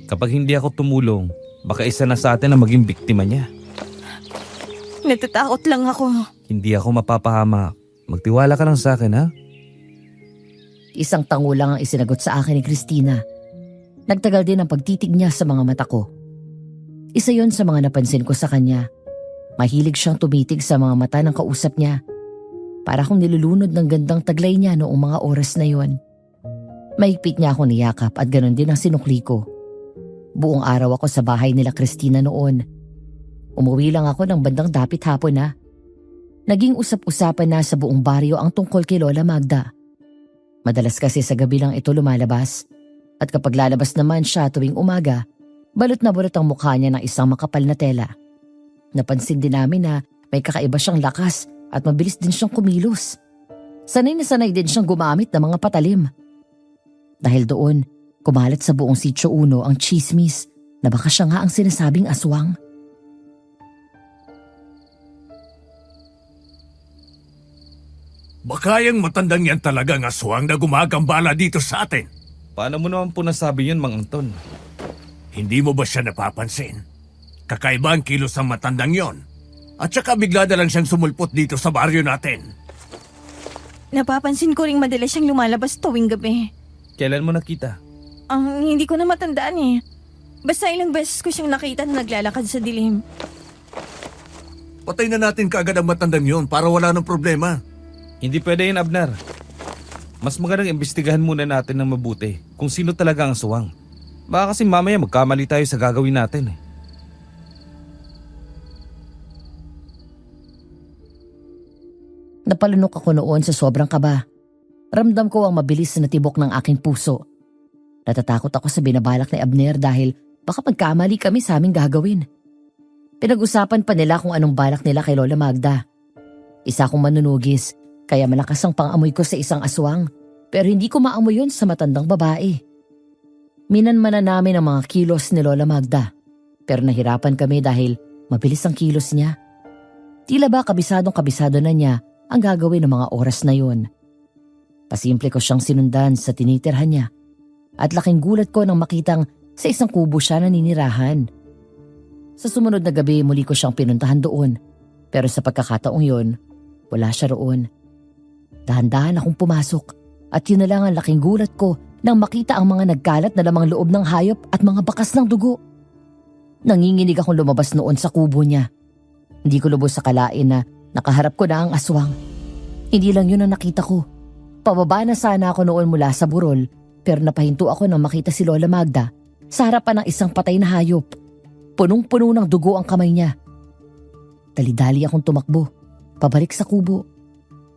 kapag hindi ako tumulong, baka isa na sa atin ang maging biktima niya. Natatakot lang ako. Hindi ako mapapahamak. Magtiwala ka lang sa akin, ha? Isang tango lang ang isinagot sa akin ni Christina. Nagtagal din ang pagtitig niya sa mga mata ko. Isa yon sa mga napansin ko sa kanya. Mahilig siyang tumitig sa mga mata ng kausap niya. Para akong nilulunod ng gandang taglay niya noong mga oras na yon. Mahigpit niya akong niyakap at ganon din ang sinukli ko. Buong araw ako sa bahay nila Christina noon. Umuwi lang ako ng bandang dapit hapon na. Naging usap-usapan na sa buong baryo ang tungkol kay Lola Magda. Madalas kasi sa gabi lang ito lumalabas. At kapag lalabas naman siya tuwing umaga, balot na balot ang mukha niya ng isang makapal na tela. Napansin din namin na may kakaiba siyang lakas at mabilis din siyang kumilos. Sanay na sanay din siyang gumamit ng mga patalim. Dahil doon, kumalat sa buong Sitio Uno ang chismis na baka siya nga ang sinasabing aswang. Baka yung matandang yan talagang aswang na gumagambala dito sa atin. Paano mo naman po nasabi yun, Mang Anton? Hindi mo ba siya napapansin? Kakaiba ang kilos ng matandang yon. At saka bigla na lang siyang sumulpot dito sa baryo natin. Napapansin ko ring madalas siyang lumalabas tuwing gabi. Kailan mo nakita? Ang hindi ko na matandaan eh. Basta ilang beses ko siyang nakita na naglalakad sa dilim. Patay na natin kaagad ang matandang yon para wala ng problema. Hindi pwede yun, Abner. Mas magandang imbestigahan muna natin ng mabuti kung sino talaga ang aswang. Baka kasi mamaya magkamali tayo sa gagawin natin eh. Napalunok ako noon sa sobrang kaba. Ramdam ko ang mabilis na tibok ng aking puso. Natatakot ako sa binabalak ni Abner dahil baka magkamali kami sa aming gagawin. Pinag-usapan pa nila kung anong balak nila kay Lola Magda. Isa akong manunugis, kaya malakas ang pang-amoy ko sa isang aswang, pero hindi ko maamoy yun sa matandang babae. Minanmanan namin ang mga kilos ni Lola Magda, pero nahirapan kami dahil mabilis ang kilos niya. Tila ba kabisadong-kabisado na niya ang gagawin ng mga oras na yun. Pasimple ko siyang sinundan sa tinitirhan niya at laking gulat ko nang makitang sa isang kubo siya naninirahan. Sa sumunod na gabi muli ko siyang pinuntahan doon, pero sa pagkakataong yun, wala siya roon. Dahan-dahan akong pumasok at yun na lang ang laking gulat ko nang makita ang mga nagkalat na lamang loob ng hayop at mga bakas ng dugo. Nanginginig akong lumabas noon sa kubo niya. Hindi ko lubos sa kalain na nakaharap ko na ang aswang. Hindi lang yun ang nakita ko. Pababa na sana ako noon mula sa burol, pero napahinto ako nang makita si Lola Magda sa harapan ng isang patay na hayop. Punong-puno ng dugo ang kamay niya. Dali-dali akong tumakbo, pabalik sa kubo.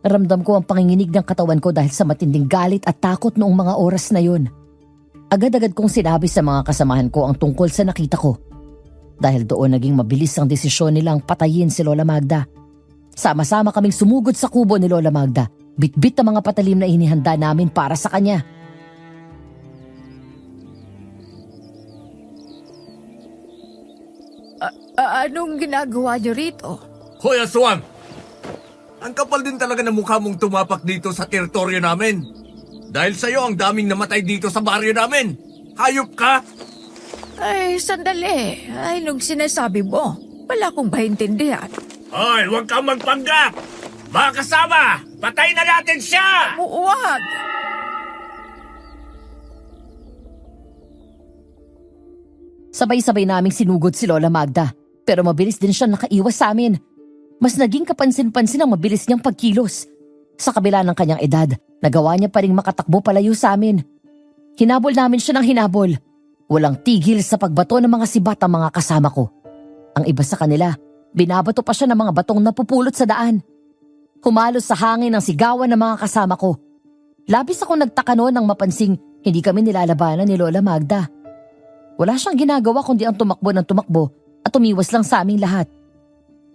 Ramdam ko ang panginginig ng katawan ko dahil sa matinding galit at takot noong mga oras na yun. Agad-agad kong sinabi sa mga kasamahan ko ang tungkol sa nakita ko. Dahil doon naging mabilis ang desisyon nilang patayin si Lola Magda. Sama-sama kaming sumugod sa kubo ni Lola Magda. Bitbit ang mga patalim na inihanda namin para sa kanya. Anong ginagawa niyo rito? Hoy aswang! Ang kapal din talaga ng mukha mong tumapak dito sa teritoryo namin. Dahil sa'yo ang daming namatay dito sa baryo namin. Hayop ka! Ay, sandali. Ay, nung sinasabi mo, wala akong maintindihan. Hoy, huwag kang magpanggap! Mga kasama, patay na natin siya! Huwag! Sabay-sabay naming sinugod si Lola Magda, pero mabilis din siya nakaiwas sa amin. Mas naging kapansin-pansin ang mabilis niyang pagkilos. Sa kabila ng kanyang edad, nagawa niya pa ring makatakbo palayo sa amin. Hinabol namin siya ng hinabol. Walang tigil sa pagbato ng mga sibat ang mga kasama ko. Ang iba sa kanila, binabato pa siya ng mga batong napupulot sa daan. Humalos sa hangin ang sigawan ng mga kasama ko. Labis akong nagtaka noon nang mapansing hindi kami nilalabanan ni Lola Magda. Wala siyang ginagawa kundi ang tumakbo ng tumakbo at umiwas lang sa aming lahat.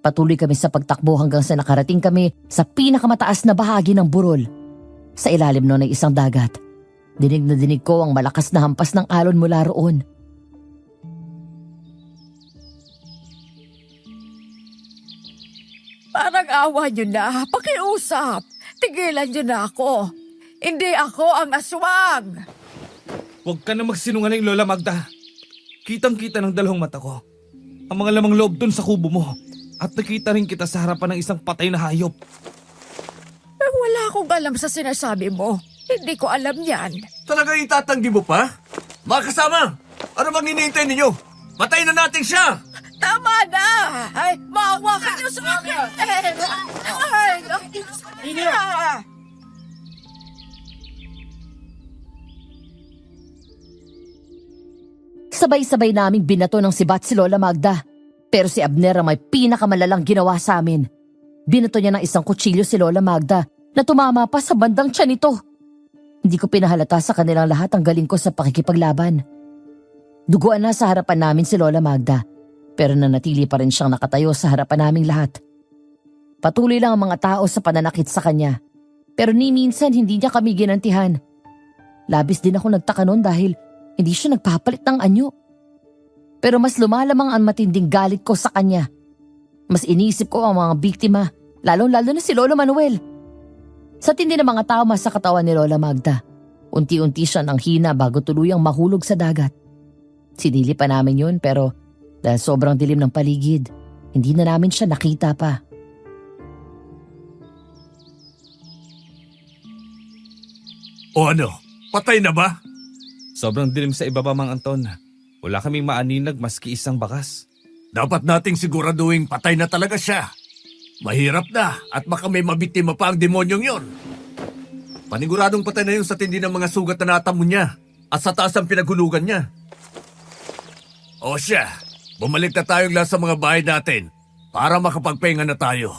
Patuloy kami sa pagtakbo hanggang sa nakarating kami sa pinakamataas na bahagi ng burol. Sa ilalim noon ay isang dagat. Dinig na dinig ko ang malakas na hampas ng alon mula roon. Parang awa niyo na. Pakiusap. Tigilan niyo na ako. Hindi ako ang aswang. Huwag ka na magsinungaling, Lola Magda. Kitang-kita ng dalawang mata ko ang mga lamang loob dun sa kubo mo. At nakita rin kita sa harapan ng isang patay na hayop. Wala akong alam sa sinasabi mo. Hindi ko alam yan. Talagang itatanggi mo pa? Mga kasama, ano bang hinihintay ninyo? Patay na natin siya! Tama na! Ay, maawa ka niyo sa akin! Ay, Sabay-sabay naming binato ng sibat si Lola Magda. Pero si Abner ang may pinakamalalang ginawa sa amin. Binato niya ng isang kutsilyo si Lola Magda na tumama pa sa bandang tiyan nito. Hindi ko pinahalata sa kanilang lahat ang galing ko sa pakikipaglaban. Duguan na sa harapan namin si Lola Magda, pero nanatili pa rin siyang nakatayo sa harapan naming lahat. Patuloy lang ang mga tao sa pananakit sa kanya, pero ni minsan hindi niya kami ginantihan. Labis din ako nagtaka noon dahil hindi siya nagpapalit ng anyo. Pero mas lumalamang ang matinding galit ko sa kanya. Mas inisip ko ang mga biktima, lalong-lalo na si Lolo Manuel. Sa tindi ng mga tao sa katawan ni Lola Magda, unti-unti siya nang hina bago tuluyang mahulog sa dagat. Sinili pa namin yun pero dahil sobrang dilim ng paligid, hindi na namin siya nakita pa. O ano, patay na ba? Sobrang dilim sa ibaba, Mang Anton. Wala kaming maaninag maski isang bakas. Dapat nating siguraduhin patay na talaga siya. Mahirap na at baka may mabiktima pa ang demonyong yon. Paniguradong patay na yun sa tindi ng mga sugat na natamo niya at sa taas ang pinaghulugan niya. O siya, bumalik na tayong lahat sa mga bahay natin para makapagpahinga na tayo.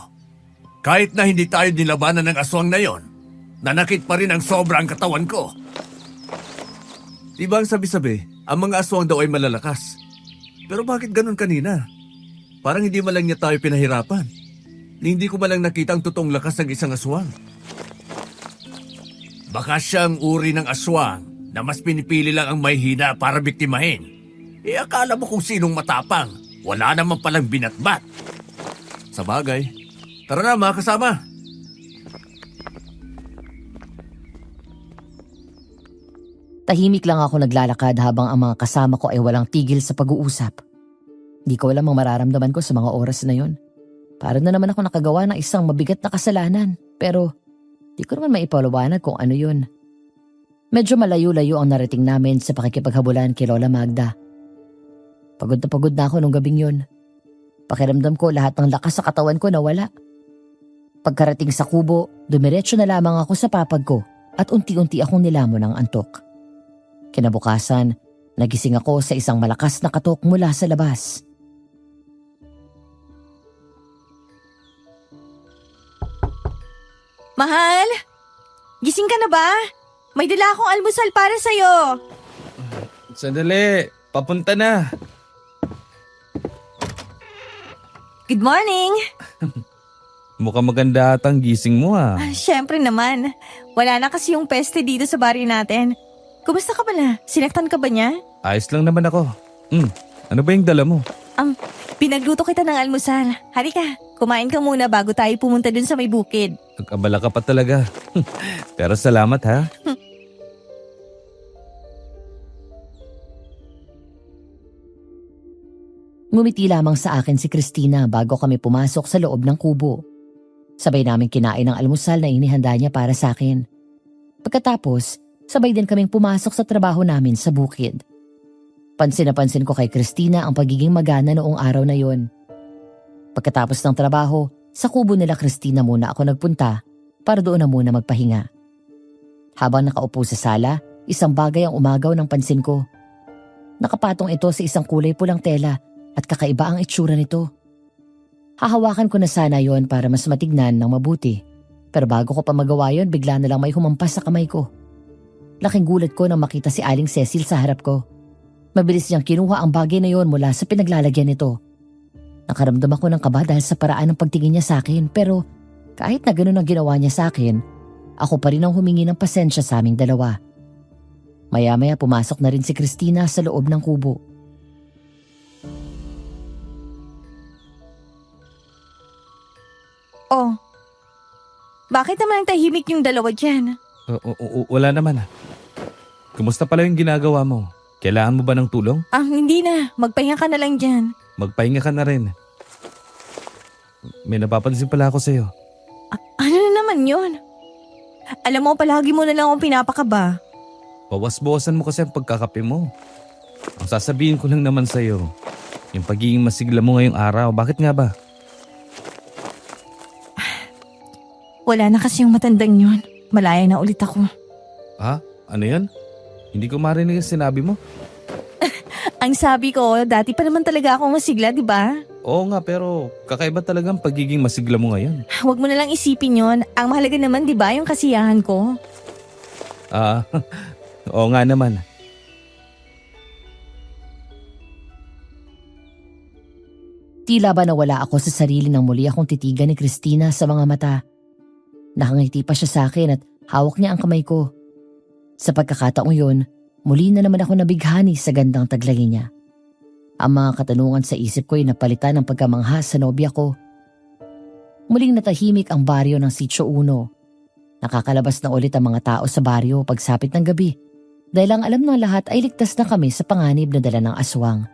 Kahit na hindi tayo nilabanan ng aswang na yon, nanakit pa rin ang sobra ang katawan ko. Diba ang sabi-sabi, ang mga aswang daw ay malalakas. Pero bakit ganun kanina? Parang hindi malang niya tayo pinahirapan. Hindi ko malang nakita ang totoong lakas ng isang aswang. Baka siyang uri ng aswang na mas pinipili lang ang may hina para biktimahin. Akala mo kung sinong matapang. Wala naman palang binatbat. Sa bagay, tara na mga kasama. Tahimik lang ako naglalakad habang ang mga kasama ko ay walang tigil sa pag-uusap. Di ko alam ang mararamdaman ko sa mga oras na yon. Para na naman ako nakagawa ng isang mabigat na kasalanan. Pero di ko naman maipaliwanag kung ano yun. Medyo malayo-layo ang narating namin sa pakikipaghabulan kay Lola Magda. Pagod na ako nung gabing yun. Pakiramdam ko lahat ng lakas sa katawan ko nawala. Pagkarating sa kubo, dumiretso na lamang ako sa papag ko at unti-unti akong nilamon ng antok. Kinabukasan, nagising ako sa isang malakas na katok mula sa labas. Mahal? Gising ka na ba? May dala akong almusal para sa'yo. Sandali, papunta na. Good morning. Mukhang maganda atang gising mo ah. Syempre naman. Wala na kasi yung peste dito sa baryo natin. Kumusta ka pala? Sinaktan ka ba niya? Ayos lang naman ako. Ano ba yung dala mo? Pinagluto kita ng almusal. Halika, kumain ka muna bago tayo pumunta dun sa may bukid. Nag-abala ka pa talaga. Pero salamat ha. Ngumiti lamang sa akin si Christina bago kami pumasok sa loob ng kubo. Sabay namin kinain ang almusal na inihanda niya para sa akin. Pagkatapos, sabay din kaming pumasok sa trabaho namin sa bukid. Pansin na pansin ko kay Christina ang pagiging magana noong araw na yon. Pagkatapos ng trabaho, sa kubo nila Christina muna ako nagpunta para doon na muna magpahinga. Habang nakaupo sa sala, isang bagay ang umagaw ng pansin ko. Nakapatong ito sa isang kulay pulang tela at kakaiba ang itsura nito. Hahawakan ko na sana yon para mas matignan ng mabuti. Pero bago ko pa magawa yon, bigla na lang may humampas sa kamay ko. Laking gulat ko nang makita si Aling Cecil sa harap ko. Mabilis niyang kinuha ang bagay na yon mula sa pinaglalagyan nito. Nakaramdam ako ng kaba dahil sa paraan ng pagtingin niya sa akin, pero kahit na ganun ang ginawa niya sa akin, ako pa rin ang humingi ng pasensya sa aming dalawa. Maya-maya pumasok na rin si Christina sa loob ng kubo. Oh, bakit naman ang tahimik yung dalawa dyan? Wala naman ah. Kumusta pala yung ginagawa mo? Kailangan mo ba ng tulong? Hindi na. Magpahinga ka na lang dyan. Magpahinga ka na rin. May napapansin pala ako sa'yo. Ano na naman yun? Alam mo, palagi mo na lang akong pinapakaba. Bawas-bawasan mo kasi ang pagkakape mo. Ang sasabihin ko lang naman sa'yo, yung pagiging masigla mo ngayong araw, bakit nga ba? Wala na kasi yung matandang yun. Malaya na ulit ako. Ha? Ano yan? Hindi ko marinig ang sinabi mo. Ang sabi ko, dati pa naman talaga akong masigla, di ba? Oo nga, pero kakaiba talagang pagiging masigla mo ngayon. Huwag mo na lang isipin yon. Ang mahalaga naman, di ba, yung kasiyahan ko? Ah, oo nga naman. Tila ba nawala ako sa sarili nang muli akong titigan ni Christina sa mga mata. Nakangiti pa siya sa akin at hawak niya ang kamay ko. Sa pagkakataong yun, muli na naman ako nabighani sa gandang taglay niya. Ang mga katanungan sa isip ko ay napalitan ng pagkamangha sa nobya ko. Muling natahimik ang baryo ng Sitio Uno. Nakakalabas na ulit ang mga tao sa baryo pagsapit ng gabi dahil ang alam ng lahat ay ligtas na kami sa panganib na dala ng aswang.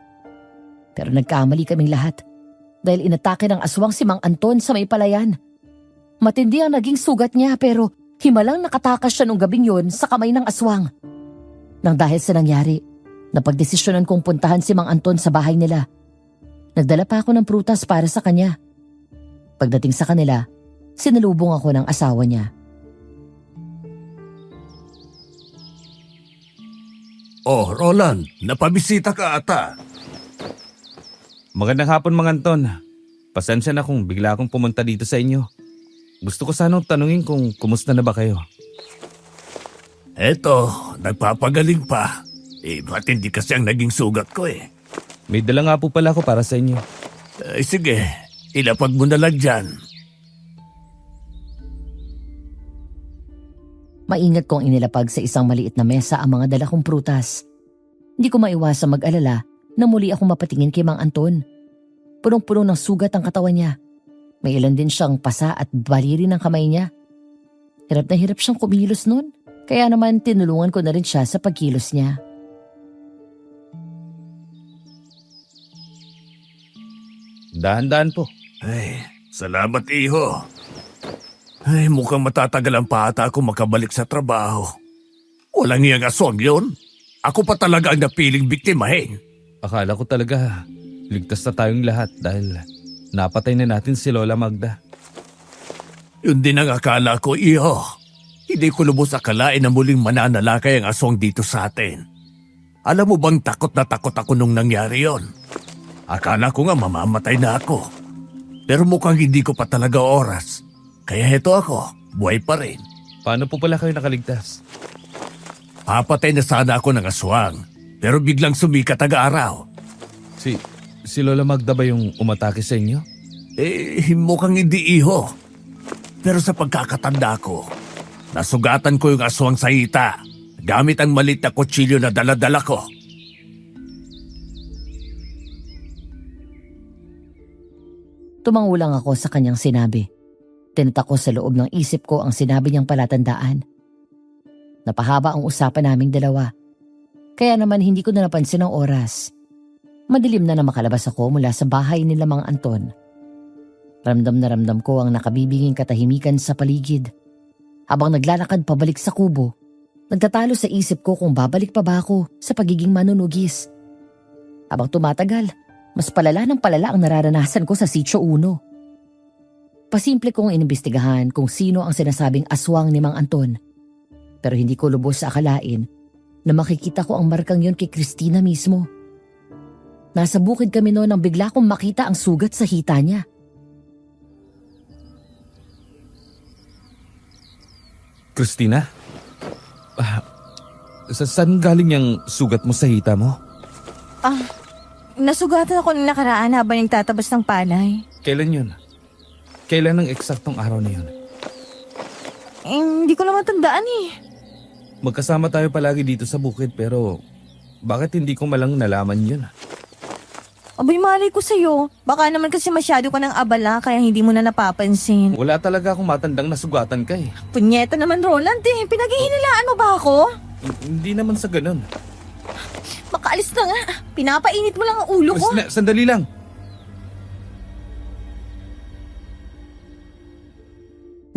Pero nagkamali kaming lahat dahil inatake ng aswang si Mang Anton sa may palayan. Matindi ang naging sugat niya pero himalang nakatakas siya nung gabing yun sa kamay ng aswang. Nang dahil sa nangyari, napagdesisyonan kong puntahan si Mang Anton sa bahay nila. Nagdala pa ako ng prutas para sa kanya. Pagdating sa kanila, sinalubong ako ng asawa niya. Oh, Roland, napabisita ka ata. Magandang hapon, Mang Anton. Pasensya na kung bigla akong pumunta dito sa inyo. Gusto ko sanang tanungin kung kumusta na ba kayo. Eto, nagpapagaling pa. Matindi kasi ang naging sugat ko eh. May dala nga po pala ako para sa inyo. Sige, ilapag mo na lang dyan. Maingat kong inilapag sa isang maliit na mesa ang mga dala kong prutas. Hindi ko maiwasang mag-alala na muli akong mapatingin kay Mang Anton. Punong-puno ng sugat ang katawan niya. May ilan din siyang pasa at baliri ng kamay niya. Hirap na hirap siyang kumilos nun. Kaya naman tinulungan ko na rin siya sa pagkilos niya. Dahan-dahan po. Ay, salamat iho. Ay, mukhang matatagalan pa ata ako makabalik sa trabaho. Walang iyang aswang yun. Ako pa talaga ang napiling biktimahin. Akala ko talaga ligtas na tayong lahat dahil napatay na natin si Lola Magda. Yun din ang akala ko, iho. Hindi ko lubos akalain na muling mananalakay ang aswang dito sa atin. Alam mo bang takot na takot ako nung nangyari yon? Akala ko nga mamamatay na ako. Pero mukhang hindi ko pa talaga oras. Kaya heto ako, buhay pa rin. Paano po pala kayo nakaligtas? Papatay na sana ako ng aswang. Pero biglang sumikat ang araw. Si Lola Magda ba yung umatake sa inyo? Mukhang hindi iho. Pero sa pagkakatanda ko, nasugatan ko yung aswang sa hita gamit ang malit na kutsilyo na dala-dala ko. Tumango lang ako sa kanyang sinabi. Tinata ko sa loob ng isip ko ang sinabi niyang palatandaan. Napahaba ang usapan naming dalawa. Kaya naman hindi ko na napansin ang oras. Madilim na makalabas ako mula sa bahay nila Mang Anton. Ramdam na ramdam ko ang nakabibinging katahimikan sa paligid. Habang naglalakad pabalik sa kubo, nagtatalo sa isip ko kung babalik pa ba ako sa pagiging manunugis. Habang tumatagal, mas palala ng palala ang nararanasan ko sa Sitio Uno. Pasimple kong inimbestigahan kung sino ang sinasabing aswang ni Mang Anton. Pero hindi ko lubos sa akalain na makikita ko ang markang yun kay Christina mismo. Nasa bukid kami noon nang bigla kong makita ang sugat sa hita niya. Christina? Saan galing yung sugat mo sa hita mo? Nasugatan ako ng nakaraan habang nagtatabas ng palay. Kailan yun? Kailan ang eksaktong araw na yun? Hindi ko naman tandaan eh. Magkasama tayo palagi dito sa bukid pero bakit hindi ko malang nalaman yun? Abay, malay ko sa'yo. Baka naman kasi masyado ka ng abala kaya hindi mo na napapansin. Wala talaga akong matandang nasugatan ka eh. Punyeta naman, Roland eh. Pinaghihinilaan mo ba ako? Hindi naman sa ganun. Makaalis na nga. Pinapainit mo lang ang ulo ko. Christina, sandali lang.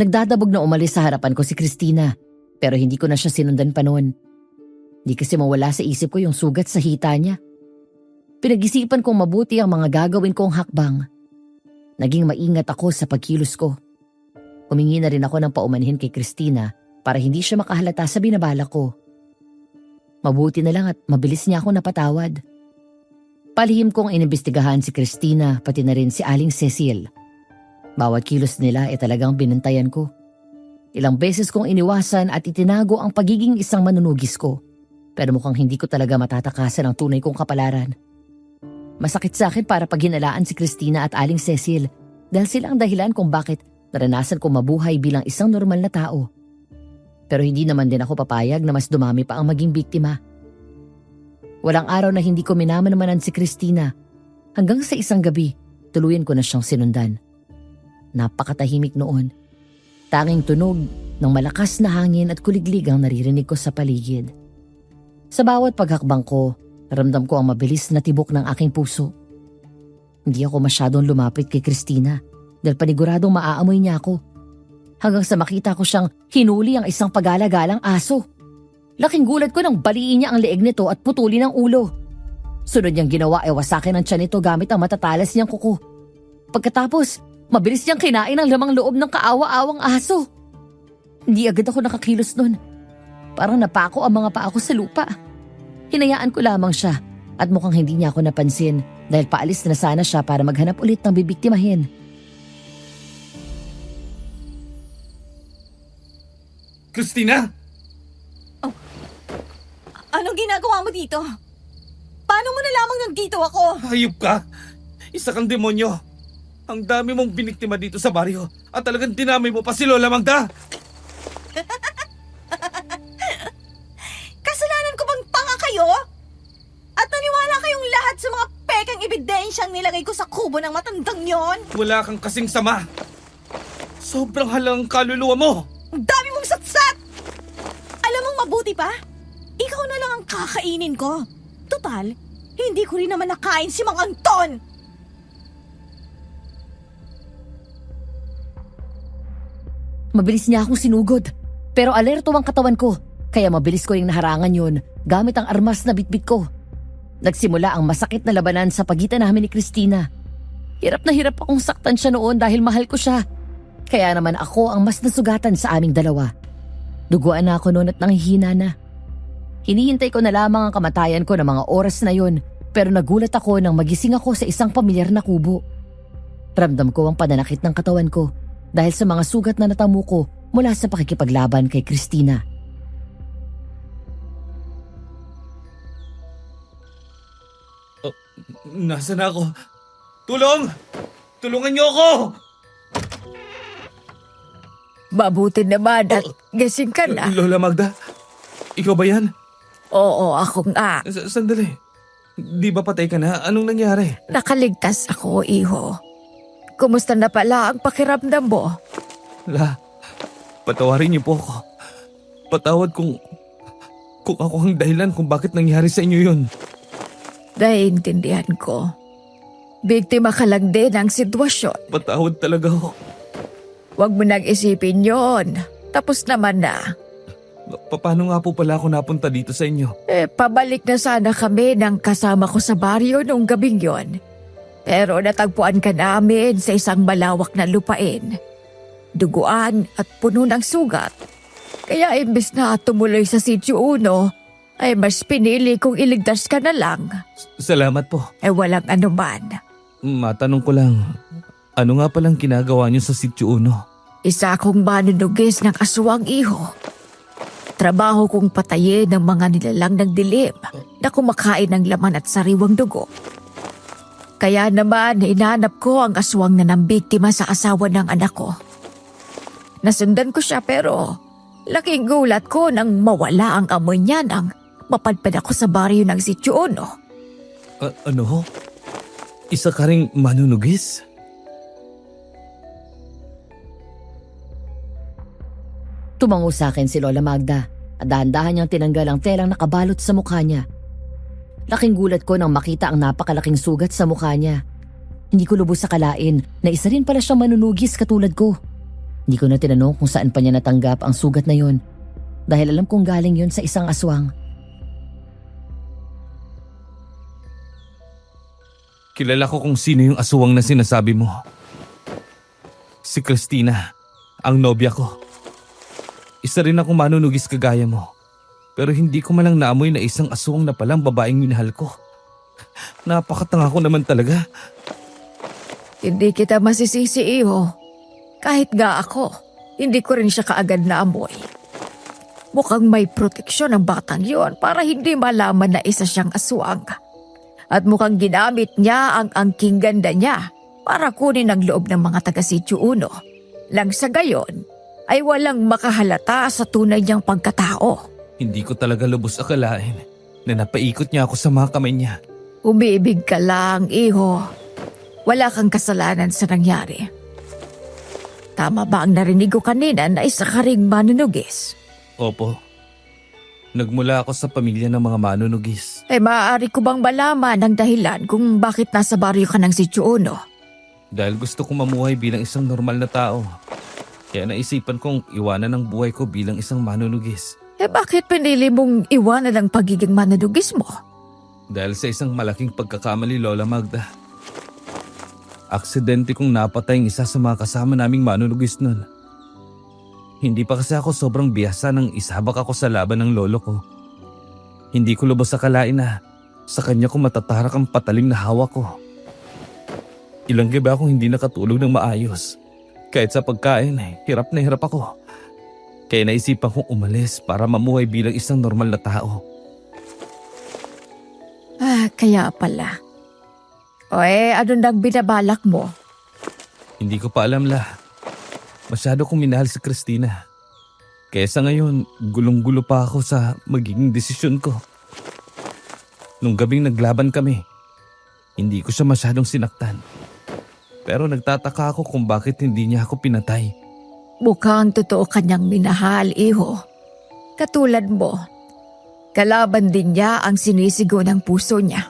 Nagdadabog na umalis sa harapan ko si Christina, pero hindi ko na siya sinundan pa noon. Hindi kasi mawala sa isip ko yung sugat sa hita niya. Pinag-isipan kong mabuti ang mga gagawin kong hakbang. Naging maingat ako sa pagkilos ko. Humingi na rin ako ng paumanhin kay Christina para hindi siya makahalata sa binabalak ko. Mabuti na lang at mabilis niya ako napatawad. Palihim kong inimbestigahan si Christina pati na rin si Aling Cecil. Bawat kilos nila ay talagang binantayan ko. Ilang beses kong iniwasan at itinago ang pagiging isang manunugis ko. Pero mukhang hindi ko talaga matatakasan ang tunay kong kapalaran. Masakit sa akin para paghinalaan si Christina at Aling Cecil dahil sila ang dahilan kung bakit naranasan kong mabuhay bilang isang normal na tao. Pero hindi naman din ako papayag na mas dumami pa ang maging biktima. Walang araw na hindi ko minamanamanan si Christina. Hanggang sa isang gabi, tuluyan ko na siyang sinundan. Napakatahimik noon. Tanging tunog ng malakas na hangin at kuliglig ang naririnig ko sa paligid. Sa bawat paghakbang ko, ramdam ko ang mabilis na tibok ng aking puso. Hindi ako masyadong lumapit kay Christina dahil paniguradong maaamoy niya ako. Hanggang sa makita ko siyang hinuli ang isang pagala-galang aso. Laking gulat ko nang baliin niya ang leeg nito at putulin ang ulo. Sunod niyang ginawa ay wasakin ang tiyan nito gamit ang matatalas niyang kuko. Pagkatapos, mabilis niyang kinain ang lamang loob ng kaawa-awang aso. Hindi agad ako nakakilos nun. Parang napako ang mga paa ko sa lupa. Hinayaan ko lamang siya at mukhang hindi niya ako napansin dahil paalis na sana siya para maghanap ulit ng bibiktimahin. Christina! Anong ginagawa mo dito? Paano mo nalamang nandito ako? Hayop ka! Isa kang demonyo! Ang dami mong biniktima dito sa baryo at talagang dinamay mo pa si Lola Magda! Kasalanan ko bang tanga kayo? At naniwala kayong lahat sa mga pekang ebidensyang nilagay ko sa kubo ng matandang yon? Wala kang kasing sama! Sobrang halang kaluluwa mo! Ang dami mong satsat! Alam mong mabuti pa? Ikaw na lang ang kakainin ko. Total, hindi ko rin naman nakain si Mang Anton! Mabilis niya akong sinugod, pero alerto ang katawan ko, kaya mabilis ko ring naharangan yun gamit ang armas na bitbit ko. Nagsimula ang masakit na labanan sa pagitan namin ni Christina. Hirap na hirap akong saktan siya noon dahil mahal ko siya. Kaya naman ako ang mas nasugatan sa aming dalawa. Duguan na ako noon at nanghihina na. Hinihintay ko na lamang ang kamatayan ko ng mga oras na yun, pero nagulat ako nang magising ako sa isang pamilyar na kubo. Ramdam ko ang pananakit ng katawan ko dahil sa mga sugat na natamo ko mula sa pakikipaglaban kay Christina. Nasaan ako? Tulong! Tulungan niyo ako! Mabuti naman at gising ka na. Lola Magda, ikaw ba yan? Oo, ako nga. Sandali. Di ba patay ka na? Anong nangyari? Nakaligtas ako, iho. Kumusta na pala ang pakiramdam mo? La, patawarin niyo po ako. Patawad kung ako ang dahilan kung bakit nangyari sa inyo yun. Naiintindihan ko. Biktima ka lang din ng sitwasyon. Patawad talaga ako. Huwag mo nang isipin yon. Tapos naman na. Paano nga po pala ako napunta dito sa inyo? Pabalik na sana kami ng kasama ko sa baryo noong gabing yon. Pero natagpuan ka namin sa isang malawak na lupain. Duguan at puno ng sugat. Kaya imbes na tumuloy sa Sitio 1, ay mas pinili kong iligtas ka na lang. Salamat po. Walang anuman. Matanong ko lang, ano nga palang ginagawa niyo sa Sitio 1? Isa akong manunugis ng aswang, iho. Trabaho kong patayin ng mga nilalang ng dilim na kumakain ng laman at sariwang dugo. Kaya naman hinanap ko ang aswang na nambiktima sa asawa ng anak ko. Nasundan ko siya pero laking gulat ko nang mawala ang amoy niya nang mapadpad ako sa baryo ng Sitio 1. Ano? Isa ka ring manunugis? Tumango sa akin si Lola Magda at dahan-dahan niyang tinanggal ang telang nakabalot sa mukha niya. Laking gulat ko nang makita ang napakalaking sugat sa mukha niya. Hindi ko lubos sa kalain na isa rin pala siyang manunugis katulad ko. Hindi ko na tinanong kung saan pa niya natanggap ang sugat na yon dahil alam kong galing yon sa isang aswang. Kilala ko kung sino yung aswang na sinasabi mo. Si Christina, ang nobya ko. Isa rin akong manunugis kagaya mo. Pero hindi ko malang naamoy na isang aswang na palang babaeng minahal ko. Napakatanga ko naman talaga. Hindi kita masisisi, iho. Kahit nga ako, hindi ko rin siya kaagad naamoy. Mukhang may proteksyon ang batang yon para hindi malaman na isa siyang aswang. At mukhang ginamit niya ang angking ganda niya para kunin ang loob ng mga taga-Sitio Uno. Lang sa gayon, ay walang makahalata sa tunay niyang pagkatao. Hindi ko talaga lubos akalain na napaikot niya ako sa mga kamay niya. Umiibig ka lang, iho. Wala kang kasalanan sa nangyari. Tama ba ang narinig ko kanina na isa ka ring manunugis? Opo. Nagmula ako sa pamilya ng mga manunugis. Maaari ko bang malaman ang dahilan kung bakit nasa baryo ka ng Sitio Uno? Dahil gusto kong mamuhay bilang isang normal na tao. Kaya naisipan kong iwanan ang buhay ko bilang isang manunugis. Bakit pinili mong iwanan ang pagiging manunugis mo? Dahil sa isang malaking pagkakamali, Lola Magda. Aksidente kong napatay ang isa sa mga kasama naming manunugis nun. Hindi pa kasi ako sobrang bihasa nang isabak ako sa laban ng lolo ko. Hindi ko lubos akalain na sa kanya ko matatarak ang patalim na hawak ko. Ilang gabi akong hindi nakatulog ng maayos. Kahit sa pagkain, hirap na hirap ako. Kaya naisipan kong umalis para mamuhay bilang isang normal na tao. Kaya pala. Ano nang binabalak mo? Hindi ko pa alam, La. Masyado kong minahal si Christina. Kaya sa ngayon, gulong-gulo pa ako sa magiging desisyon ko. Nung gabing naglaban kami, hindi ko siya masyadong sinaktan. Pero nagtataka ako kung bakit hindi niya ako pinatay. Mukhang totoo kanyang minahal, iho. Katulad mo, kalaban din niya ang sinisigo ng puso niya.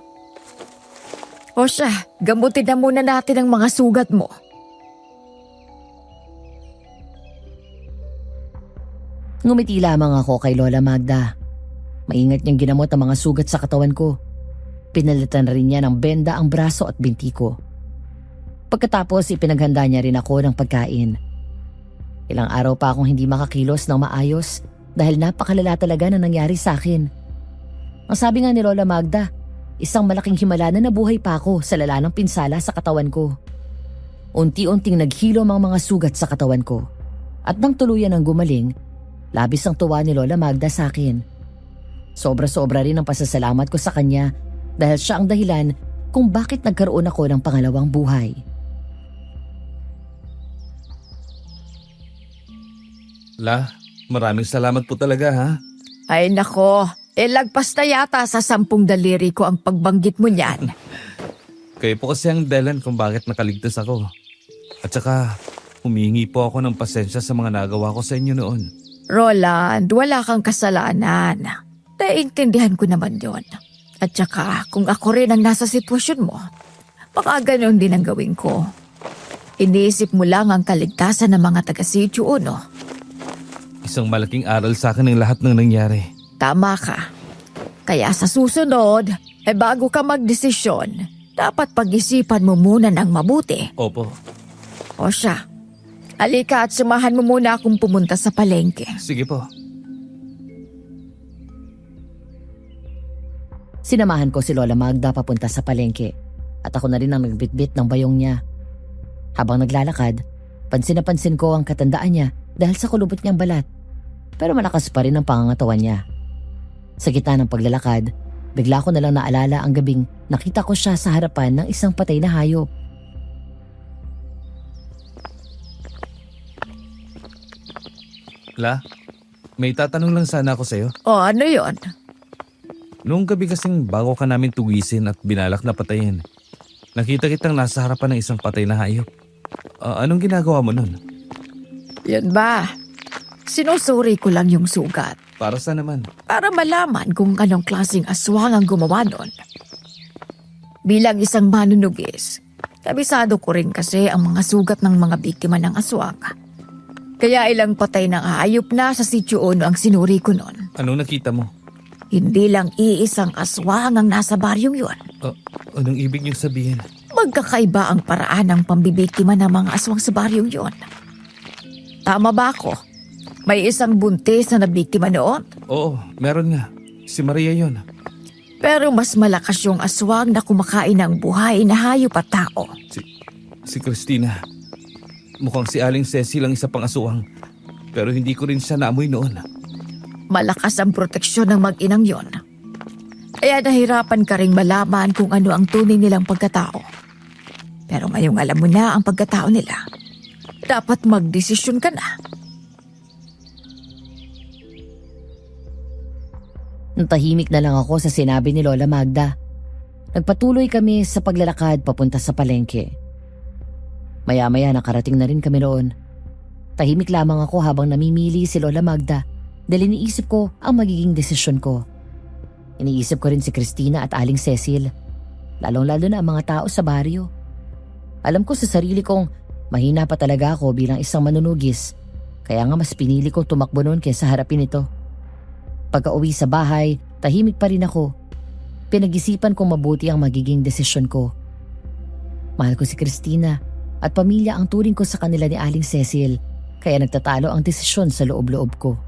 O siya, gamutin na muna natin ang mga sugat mo. Ngumiti lamang ako kay Lola Magda. Maingat niyang ginamot ang mga sugat sa katawan ko. Pinalitan rin niya ng benda ang braso at binti ko. Pagkatapos ipinaghanda niya rin ako ng pagkain. Ilang araw pa akong hindi makakilos ng maayos dahil napakalala talaga na nangyari sa akin. Ang sabi nga ni Lola Magda, isang malaking himala na nabuhay pa ako sa lala ng pinsala sa katawan ko. Unti-unting naghilom ang mga sugat sa katawan ko. At nang tuluyan ang gumaling, labis ang tuwa ni Lola Magda sa akin. Sobra-sobra rin ang pasasalamat ko sa kanya dahil siya ang dahilan kung bakit nagkaroon ako ng pangalawang buhay. La, maraming salamat po talaga, ha? Ay nako, lagpas na yata sa 10 daliri ko ang pagbanggit mo niyan. Kayo po kasi ang dahilan kung bakit nakaligtas ako. At saka, humingi po ako ng pasensya sa mga nagawa ko sa inyo noon. Roland, wala kang kasalanan. Naiintindihan ko naman yon. At saka, kung ako rin ang nasa sitwasyon mo, baka ganon din ang gawin ko. Iniisip mo lang ang kaligtasan ng mga taga-Sitio Uno. Isang malaking aral sa akin ng lahat ng nangyari. Tama ka. Kaya sa susunod, bago ka magdesisyon, dapat pag-isipan mo muna ng mabuti. Opo. O siya, halika at samahan mo muna akong pumunta sa palengke. Sige po. Sinamahan ko si Lola Magda papunta sa palengke at ako na rin ang nagbitbit ng bayong niya. Habang naglalakad, pansin na pansin ko ang katandaan niya dahil sa kulubot niyang balat. Pero malakas pa rin ang pangangatawan niya. Sa gitna ng paglalakad, bigla ko na lang naalala ang gabing nakita ko siya sa harapan ng isang patay na hayop. La, may tatanong lang sana ako sa'yo. O ano yon? Noong gabi kasing bago ka namin tugisin at binalak na patayin, nakita kitang nasa harapan ng isang patay na hayop. Anong ginagawa mo nun? Yan ba? Sinusuri ko lang yung sugat Para sa naman? para malaman kung anong klaseng aswang ang gumawa nun. Bilang isang manunugis, kabisado ko rin kasi ang mga sugat ng mga biktima ng aswang. Kaya ilang patay ng hayop na sa Sitio Uno ang sinuri ko nun. Anong nakita mo? Hindi lang iisang aswang ang nasa baryong yun. Anong ibig niyong sabihin? Magkakaiba ang paraan ng pambibiktima ng mga aswang sa baryong yun. Tama ba ako? May isang buntis na nabiktima noon? Oo, meron nga. Si Maria yon. Pero mas malakas yung aswang na kumakain ng buhay na hayop at tao. Si Christina. Mukhang si Aling Cecil ang isa pang aswang. Pero hindi ko rin siya naamoy noon. Malakas ang proteksyon ng mag-inang yon. Kaya nahirapan ka ring malaman kung ano ang tunay nilang pagkatao. Pero ngayong alam mo na ang pagkatao nila, dapat magdesisyon ka na. Natahimik na lang ako sa sinabi ni Lola Magda. Nagpatuloy kami sa paglalakad papunta sa palengke. Maya-maya nakarating na rin kami roon. Tahimik lamang ako habang namimili si Lola Magda dahil iniisip ko ang magiging desisyon ko. Iniisip ko rin si Christina at Aling Cecil, lalong-lalo na ang mga tao sa baryo. Alam ko sa sarili kong mahina pa talaga ako bilang isang manunugis, kaya nga mas pinili kong tumakbo noon kaysa harapin ito. Pagka-uwi sa bahay, tahimik pa rin ako. Pinag-isipan kong mabuti ang magiging desisyon ko. Mahal ko si Christina at pamilya ang turing ko sa kanila ni Aling Cecil, kaya nagtatalo ang desisyon sa loob-loob ko.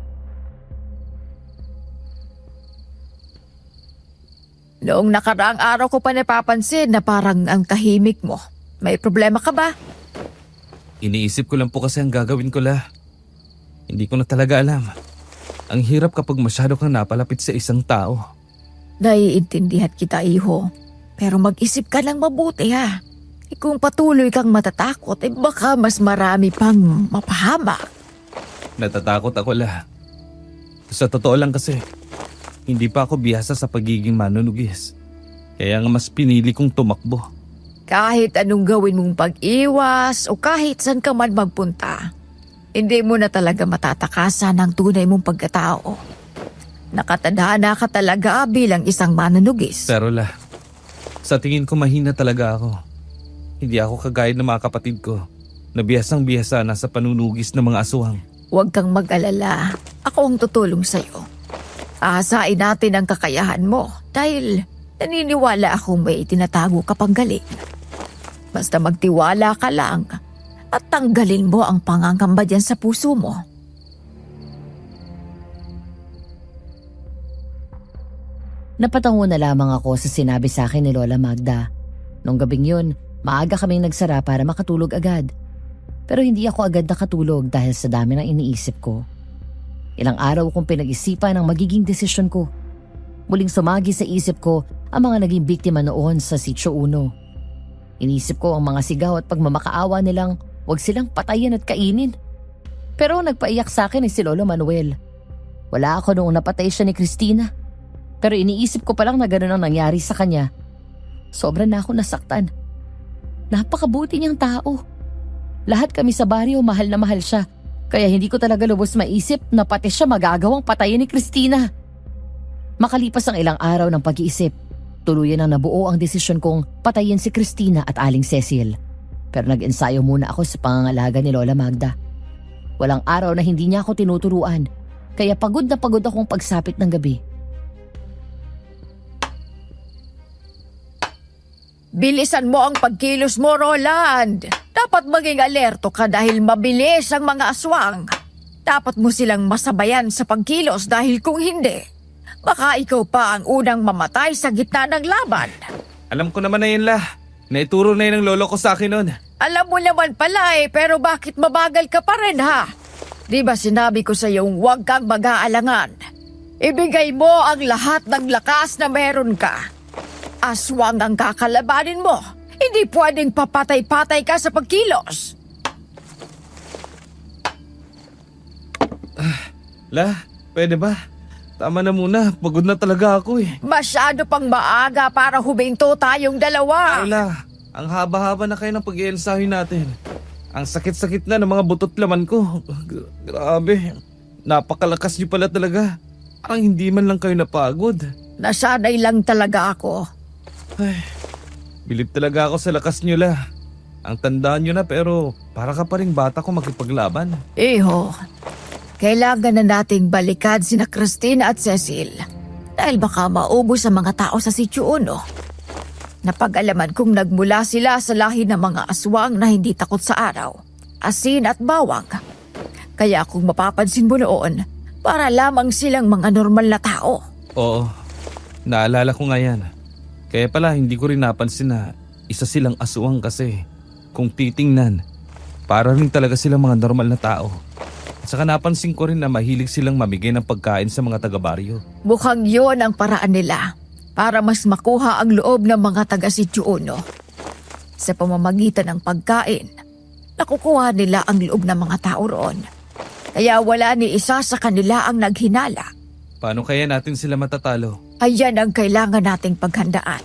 Noong nakaraang araw ko pa napapansin na parang ang tahimik mo. May problema ka ba? Iniisip ko lang po kasi ang gagawin ko la. Hindi ko na talaga alam. Ang hirap kapag masyado kang napalapit sa isang tao. Naiintindihan kita, iho. Pero mag-isip ka lang mabuti, ha? Kung patuloy kang matatakot, baka mas marami pang mapahamak. Natatakot ako la. Sa totoo lang kasi, hindi pa ako bihasa sa pagiging manunugis. Kaya nga mas pinili kong tumakbo. Kahit anong gawin mong pag-iwas o kahit saan ka man magpunta, hindi mo na talaga matatakasan ang tunay mong pagkatao. Nakatadhana ka talaga bilang isang manunugis. Pero la, sa tingin ko mahina talaga ako. Hindi ako kagaya ng mga kapatid ko na bihasang-bihasa na sa panunugis ng mga aswang. Huwag kang mag-alala. Ako ang tutulong sa'yo. Ahasain natin ang kakayahan mo dahil naniniwala akong may itinatago ka pang galing. Basta magtiwala ka lang at tanggalin mo ang pangangamba dyan sa puso mo. Napatango na lamang ako sa sinabi sa akin ni Lola Magda. Nung gabing yun, maaga kaming nagsara para makatulog agad. Pero hindi ako agad nakatulog dahil sa dami ng iniisip ko. Ilang araw kong pinag-isipan ang magiging desisyon ko. Muling sumagi sa isip ko ang mga naging biktima noon sa Sitio Uno. Inisip ko ang mga sigaw at pagmamakaawa nilang huwag silang patayin at kainin. Pero nagpaiyak sa akin si Lolo Manuel. Wala ako noong napatay siya ni Christina. Pero iniisip ko palang na gano'n ang nangyari sa kanya. Sobra na ako nasaktan. Napakabuti niyang tao. Lahat kami sa baryo mahal na mahal siya. Kaya hindi ko talaga lubos maisip na pati siya magagawang patayin ni Christina. Makalipas ang ilang araw ng pag-iisip, tuluyan ang nabuo ang desisyon kong patayin si Christina at Aling Cecil. Pero nag-ensayo muna ako sa pangangalaga ni Lola Magda. Walang araw na hindi niya ako tinuturuan, kaya pagod na pagod akong pagsapit ng gabi. Bilisan mo ang pagkilos mo, Roland. Dapat maging alerto ka dahil mabilis ang mga aswang. Dapat mo silang masabayan sa pagkilos dahil kung hindi, baka ikaw pa ang unang mamatay sa gitna ng laban. Alam ko naman na yun la. Naituro na yun ng lolo ko sa akin noon. Alam mo naman pala pero bakit mabagal ka pa rin ha? Di ba sinabi ko sa iyong huwag kang mag-aalangan? Ibigay mo ang lahat ng lakas na meron ka. Aswang ang kakalabanin mo. Hindi pwedeng papatay-patay ka sa pagkilos. La, pwede ba? Tama na muna, pagod na talaga ako eh. Masyado pang maaga para huminto tayong dalawa. Ay la, ang haba-haba na kayo ng pag-iensayo natin. Ang sakit-sakit na ng mga butot laman ko. Grabe, napakalakas niyo pala talaga. Parang hindi man lang kayo napagod. Nasanay lang talaga ako. Ay, bilib talaga ako sa lakas niyo la. Ang tandaan niyo na pero para ka pa rin bata ko makipaglaban. Iho, kailangan na nating balikan sina Christina at Cecil dahil baka maubos ang mga tao sa Sitio Uno. Napag-alaman kong nagmula sila sa lahi ng mga aswang na hindi takot sa araw, asin at bawang. Kaya kung mapapansin mo noon, para lamang silang mga normal na tao. Oo, Naalala ko nga yan. Kaya pala hindi ko rin napansin na isa silang aswang kasi. Kung titingnan, para rin talaga silang mga normal na tao. At saka napansin ko rin na mahilig silang mamigay ng pagkain sa mga taga-baryo. Mukhang yon ang paraan nila para mas makuha ang loob ng mga taga-Sitio Uno. Sa pamamagitan ng pagkain, nakukuha nila ang loob ng mga tao roon. Kaya wala ni isa sa kanila ang naghinala. Paano kaya natin sila matatalo? Ayan ang kailangan nating paghandaan.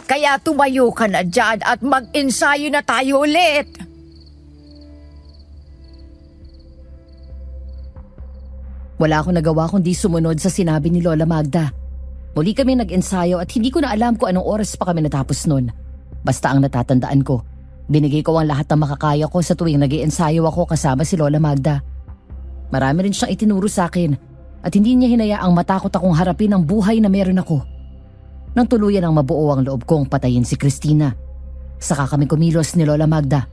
Kaya tumayo ka na dyan at mag-ensayo na tayo ulit. Wala akong nagawa kundi sumunod sa sinabi ni Lola Magda. Muli kami nag-ensayo at hindi ko na alam kung anong oras pa kami natapos nun. Basta ang natatandaan ko, binigay ko ang lahat ng makakaya ko sa tuwing nag-iensayo ako kasama si Lola Magda. Marami rin siyang itinuro sa akin at hindi niya hinayaang matakot akong harapin ang buhay na meron ako. Nang tuluyan ang mabuo ang loob kong patayin si Christina, saka kami kumilos ni Lola Magda.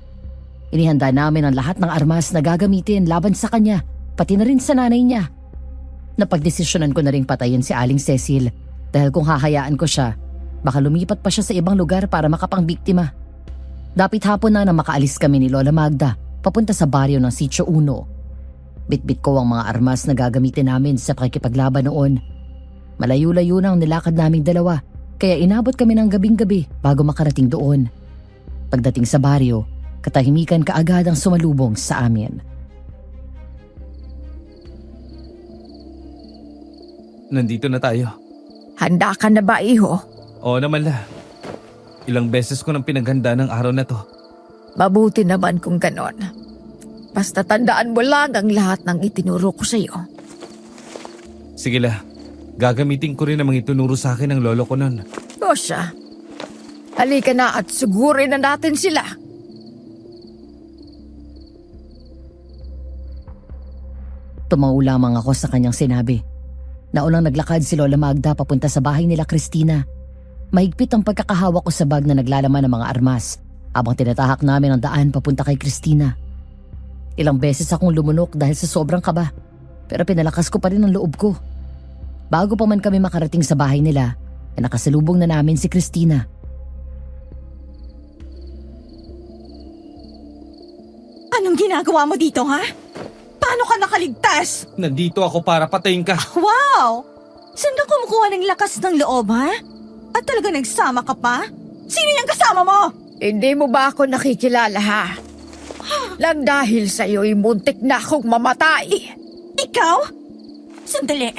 Inihanda namin ang lahat ng armas na gagamitin laban sa kanya, pati na rin sa nanay niya. Napagdesisyonan ko na ring patayin si Aling Cecil dahil kung hahayaan ko siya, baka lumipat pa siya sa ibang lugar para makapangbiktima. Dapit hapon na makaalis kami ni Lola Magda papunta sa baryo ng Sitio Uno. Bitbit ko ang mga armas na gagamitin namin sa pakikipaglaban noon. Malayo-layo na ang nilakad naming dalawa, kaya inabot kami ng gabing-gabi bago makarating doon. Pagdating sa baryo, katahimikan kaagad ang sumalubong sa amin. Nandito na tayo. Handa ka na ba, iho? Oo naman la. Ilang beses ko nang pinaghanda ng araw na to. Mabuti naman kung ganon. Basta tandaan mo lang ang lahat ng itinuro ko sa iyo. Sige la, gagamitin ko rin ang mga itunuro sa akin ng lolo ko nun. O siya, halika na at sugurin na natin sila. Tumawa lamang ako sa kanyang sinabi. Naunang naglakad si Lola Magda papunta sa bahay nila Christina. Mahigpit ang pagkakahawak ko sa bag na naglalaman ng mga armas habang tinatahak namin ang daan papunta kay Christina. Ilang beses akong lumunok dahil sa sobrang kaba, pero pinalakas ko pa rin ang loob ko. Bago pa man kami makarating sa bahay nila, ay nakasalubong na namin si Christina. Anong ginagawa mo dito, ha? Paano ka nakaligtas? Nandito ako para patayin ka. Wow! Saan ka kumukuha ng lakas ng loob, ha? At talaga nagsama ka pa? Sino yung kasama mo? Hindi mo ba ako nakikilala, ha? Lang dahil sa'yo'y muntik na akong mamatay. Ikaw? Sandali.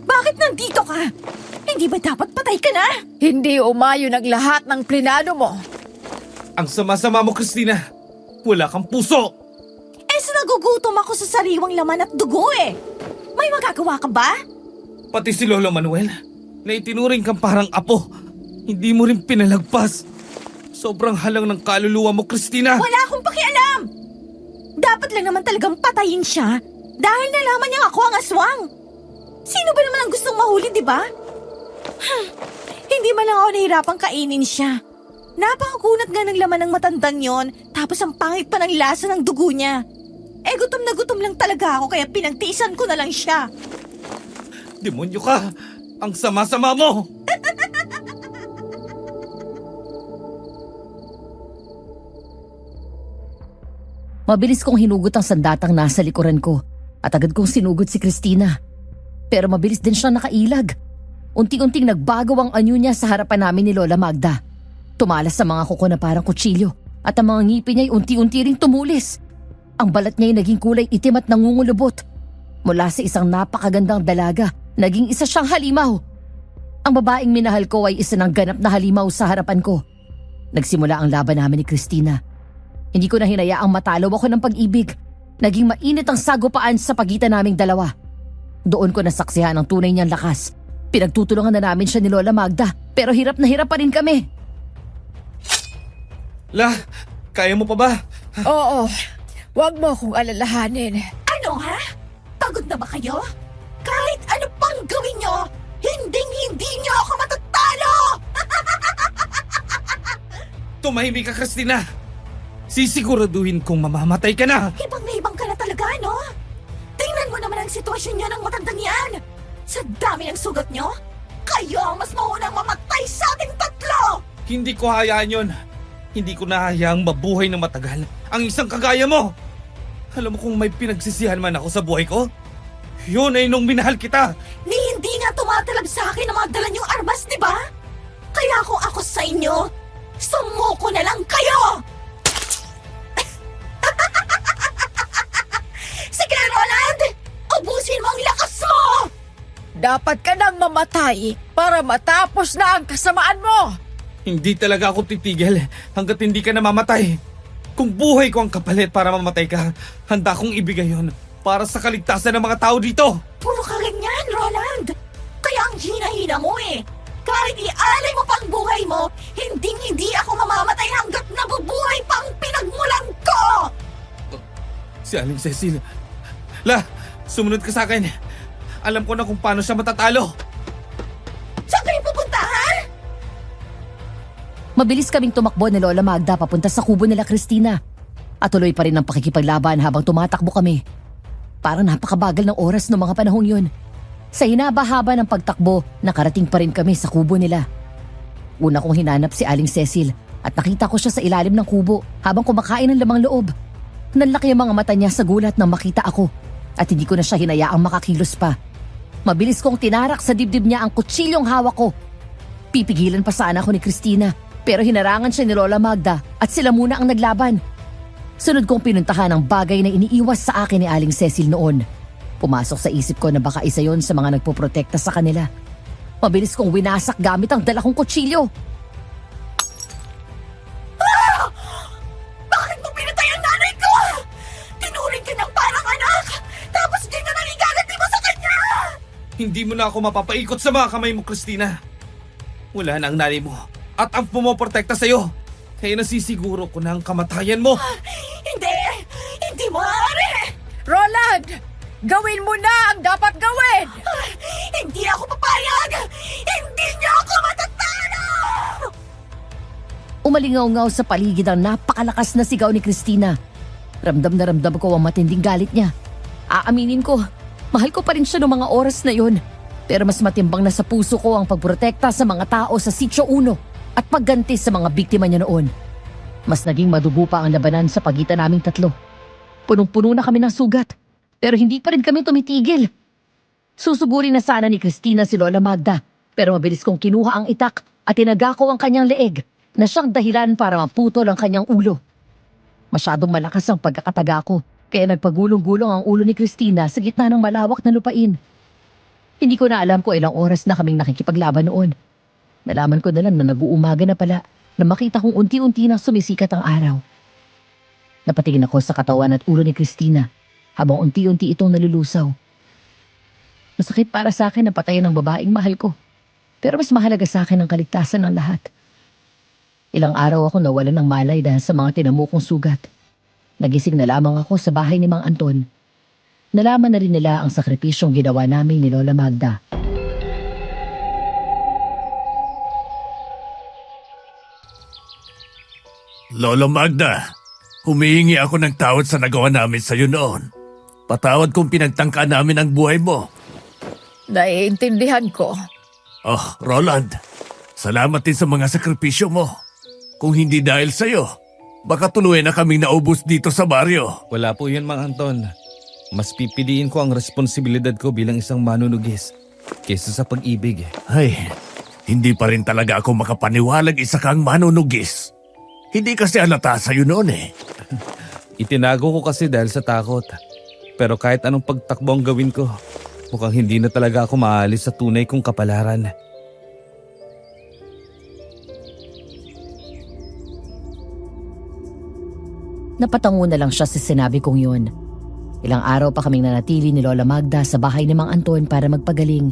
Bakit nandito ka? Hindi ba dapat patay ka na? Hindi umayon ang lahat ng plinano mo. Ang sama-sama mo, Christina. Wala kang puso. Nagugutom ako sa sariwang laman at dugo eh. May magagawa ka ba? Pati si Lolo Manuel, na itinuring kang parang apo. Hindi mo rin pinalagpas. Sobrang halang ng kaluluwa mo, Christina. Wala akong pakialam. Dapat lang naman talagang patayin siya dahil nalaman niya ako ang aswang. Sino ba naman ang gustong mahuli, di ba? Hindi man lang ako nahirapang kainin siya. Napakakunat nga ng laman ng matandang yon, tapos ang pangit pa ng lasa ng dugo niya. Gutom na gutom lang talaga ako kaya pinagtiisan ko na lang siya. Demonyo ka! Ang sama-sama mo! Mabilis kong hinugot ang sandatang nasa likuran ko at agad kong sinugod si Christina. Pero mabilis din siya nakailag. Unti-unting nagbago ang anyo niya sa harapan namin ni Lola Magda. Tumalas sa mga kuko na parang kutsilyo at ang mga ngipin niya ay unti-unti ring tumulis. Ang balat niya ay naging kulay itim at nangungulubot. Mula sa isang napakagandang dalaga, naging isa siyang halimaw. Ang babaeng minahal ko ay isa ng ganap na halimaw sa harapan ko. Nagsimula ang laban namin ni Christina. Hindi ko na hinayaang matalo ako ng pag-ibig. Naging mainit ang sagupaan sa pagitan naming dalawa. Doon ko nasaksihan ang tunay niyang lakas. Pinagtutulungan na namin siya ni Lola Magda, pero hirap na hirap pa rin kami. La, kaya mo pa ba? Oo, wag mo akong alalahanin. Ano ha? Pagod na ba kayo? Kahit ano pang gawin niyo, hindi niyo ako matatalo! Tumahimik ka, Christina! Sisiguraduhin kong mamamatay ka na! Ibang na ibang ka na talaga, no? Tingnan mo naman ang sitwasyon niyo ng matandang yan! Sa dami ng sugat niyo, Kayo ang mas maunang mamatay sa ating tatlo! Hindi ko hayaan yon. Hindi ko nahayaang mabuhay ng matagal ang isang kagaya mo. Alam mo kung may pinagsisihan man ako sa buhay ko, yun ay nung minahal kita. Ni hindi nga tumatalab sa akin ang mga dala niyong armas, di ba? Kaya kung ako sa inyo, sumuko na lang kayo! Sige, Roland! Ubusin mo ang lakas mo! Dapat ka nang mamatay para matapos na ang kasamaan mo! Hindi talaga ako titigil hanggat hindi ka namamatay. Kung buhay ko ang kapalit para mamatay ka, handa kong ibigay yon para sa kaligtasan ng mga tao dito. Puro ka ganyan, Roland! Kaya ang hina-hina mo eh! Kahit ialay mo pang buhay mo, hindi ako mamamatay hanggat nabubuhay pang pinagmulan ko! Si Aling Cecil. La, sumunod ka sa akin. Alam ko na kung paano siya matatalo. Saan kayo pupuntahan? Mabilis kaming tumakbo ni Lola Magda papunta sa kubo nila Christina. At tuloy pa rin ang pakikipaglaban habang tumatakbo kami. Parang napakabagal ng oras noong mga panahong yun. Sa hinaba-haba ng pagtakbo, nakarating pa rin kami sa kubo nila. Una kong hinanap si Aling Cecil at nakita ko siya sa ilalim ng kubo habang kumakain ng lamang loob. Nanlaki ang mga mata niya sa gulat nang makita ako at hindi ko na siya hinayaang makakilos pa. Mabilis kong tinarak sa dibdib niya ang kutsilyong hawak ko. Pipigilan pa sana ako ni Christina pero hinarangan siya ni Lola Magda at sila muna ang naglaban. Sunod kong pinuntahan ang bagay na iniiwas sa akin ni Aling Cecil noon. Pumasok sa isip ko na baka isa yon sa mga nagpoprotekta sa kanila. Mabilis kong winasak gamit ang dala kong kutsilyo. Bakit mo pinatay ang nanay ko? Tinuring ka ng parang anak, tapos ganyan ang igalati mo sa kanya! Hindi mo na ako mapapaikot sa mga kamay mo, Christina. Wala na ang nanay mo at ang pumoprotekta sa'yo. Kaya nasisiguro ko na ang kamatayan mo. Hindi maaari! Roland! Gawin mo na ang dapat gawin! Hindi ako papayag! Hindi niyo ako matatalo! Umalingaw-ngaw sa paligid ang napakalakas na sigaw ni Christina. Ramdam na ramdam ko ang matinding galit niya. Aaminin ko, mahal ko pa rin siya noong mga oras na yon. Pero mas matimbang na sa puso ko ang pagprotekta sa mga tao sa Sitio 1 at pagganti sa mga biktima niya noon. Mas naging madugo pa ang labanan sa pagitan naming tatlo. Punong-puno na kami ng sugat, pero hindi pa rin kami tumitigil. Susugurin na sana ni Christina si Lola Magda, pero mabilis kong kinuha ang itak at tinagako ang kanyang leeg na siyang dahilan para maputol ang kanyang ulo. Masyadong malakas ang pagkakataga ko, kaya nagpagulong-gulong ang ulo ni Christina sa gitna ng malawak na lupain. Hindi ko na alam kung ilang oras na kaming nakikipaglaban noon. Nalaman ko na lang na nag-uumaga na pala na makita kong unti-unti nang sumisikat ang araw. Napatingin ako sa katawan at ulo ni Christina habang unti-unti itong nalulusaw. Masakit para sa akin na patayan ng babaeng mahal ko. Pero mas mahalaga sa akin ang kaligtasan ng lahat. Ilang araw ako nawalan ng malay dahil sa mga tinamukong sugat. Nagising na lamang ako sa bahay ni Mang Anton. Nalaman na rin nila ang sakripisyong ginawa namin ni Lola Magda. Lolo Magda, humihingi ako ng tawad sa nagawa namin sa iyo noon. Patawad kung pinagtangka namin ang buhay mo. Naiintindihan ko. Oh, Roland, salamat din sa mga sakripisyo mo. Kung hindi dahil sa iyo, baka tuluyan na kaming naubos dito sa baryo. Wala po yun, Mang Anton. Mas pipiliin ko ang responsibilidad ko bilang isang manunugis kaysa sa pag-ibig. Ay, hindi pa rin talaga ako makapaniwalag isa kang manunugis. Hindi kasi halata sa'yo noon eh. Itinago ko kasi dahil sa takot. Pero kahit anong pagtakbo ang gawin ko, mukhang hindi na talaga ako maalis sa tunay kong kapalaran. Napatango na lang siya sa sinabi kong yun. Ilang araw pa kaming nanatili ni Lola Magda sa bahay ni Mang Anton para magpagaling.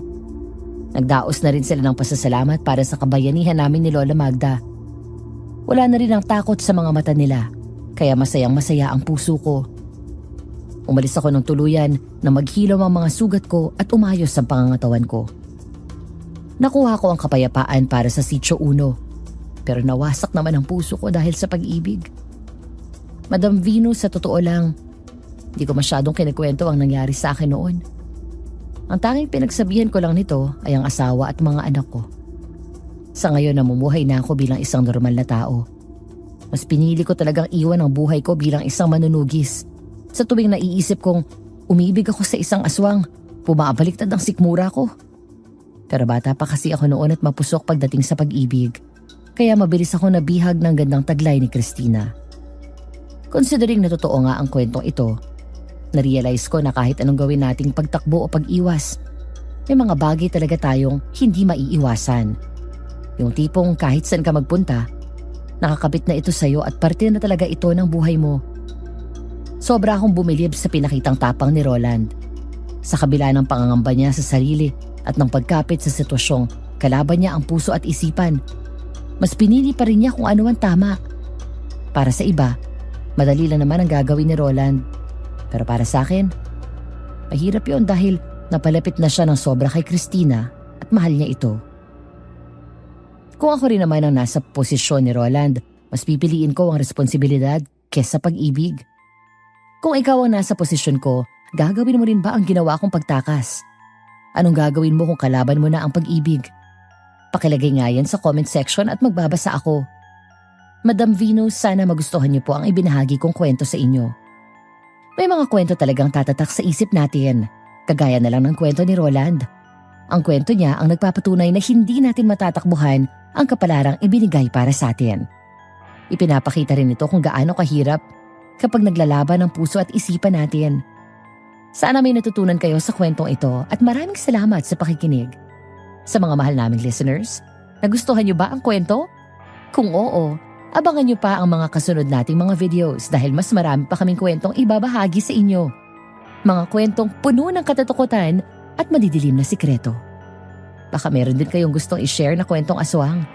Nagdaos na rin sila ng pasasalamat para sa kabayanihan namin ni Lola Magda. Wala na rin ang takot sa mga mata nila, kaya masayang-masaya ang puso ko. Umalis ako ng tuluyan na maghilaw ang mga sugat ko at umayos ang pangangatawan ko. Nakuha ko ang kapayapaan para sa Sitio 1, pero nawasak naman ang puso ko dahil sa pag-ibig. Madam Venus, sa totoo lang, di ko masyadong kinikwento ang nangyari sa akin noon. Ang tanging pinagsabihan ko lang nito ay ang asawa at mga anak ko. Sa ngayon namumuhay na ako bilang isang normal na tao. Mas pinili ko talagang iwan ang buhay ko bilang isang manunugis. Sa tuwing naiisip kong umibig ako sa isang aswang, pumabaliktad ang sikmura ko. Pero bata pa kasi ako noon at mapusok pagdating sa pag-ibig. Kaya mabilis ako nabihag ng gandang taglay ni Christina. Considering na totoo nga ang kwentong ito, narealize ko na kahit anong gawin nating pagtakbo o pag-iwas, may mga bagay talaga tayong hindi maiiwasan. Yung tipong kahit saan ka magpunta, nakakabit na ito sa'yo at parte na talaga ito ng buhay mo. Sobra akong bumilib sa pinakitang tapang ni Roland. Sa kabila ng pangangamba niya sa sarili at ng pagkapit sa sitwasyong kalaban niya ang puso at isipan, mas pinili pa rin niya kung ano ang tama. Para sa iba, madali lang naman ang gagawin ni Roland. Pero para sa akin, mahirap yun dahil napalapit na siya ng sobra kay Christina at mahal niya ito. Kung ako rin naman ang nasa posisyon ni Roland, mas pipiliin ko ang responsibilidad kesa pag-ibig. Kung ikaw ang nasa posisyon ko, gagawin mo rin ba ang ginawa kong pagtakas? Anong gagawin mo kung kalaban mo na ang pag-ibig? Pakilagay nga yan sa comment section at magbabasa ako. Madam Venus, sana magustuhan niyo po ang ibinahagi kong kwento sa inyo. May mga kwento talagang tatatak sa isip natin, kagaya na lang ng kwento ni Roland. Ang kwento niya ang nagpapatunay na hindi natin matatakbuhan ang kapalarang ibinigay para sa atin. Ipinapakita rin ito kung gaano kahirap kapag naglalaban ang puso at isipan natin. Sana may natutunan kayo sa kwentong ito at maraming salamat sa pakikinig. Sa mga mahal naming listeners, nagustuhan niyo ba ang kwento? Kung oo, abangan niyo pa ang mga kasunod nating mga videos dahil mas marami pa kaming kwentong ibabahagi sa inyo. Mga kwentong puno ng katatakutan at madidilim na sikreto. Baka meron din kayong gustong i-share na kwentong aswang.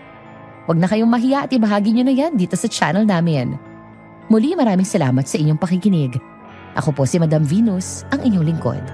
Huwag na kayong mahiya at ibahagi niyo na yan dito sa channel namin. Muli maraming salamat sa inyong pakikinig. Ako po si Madam Venus, ang inyong lingkod.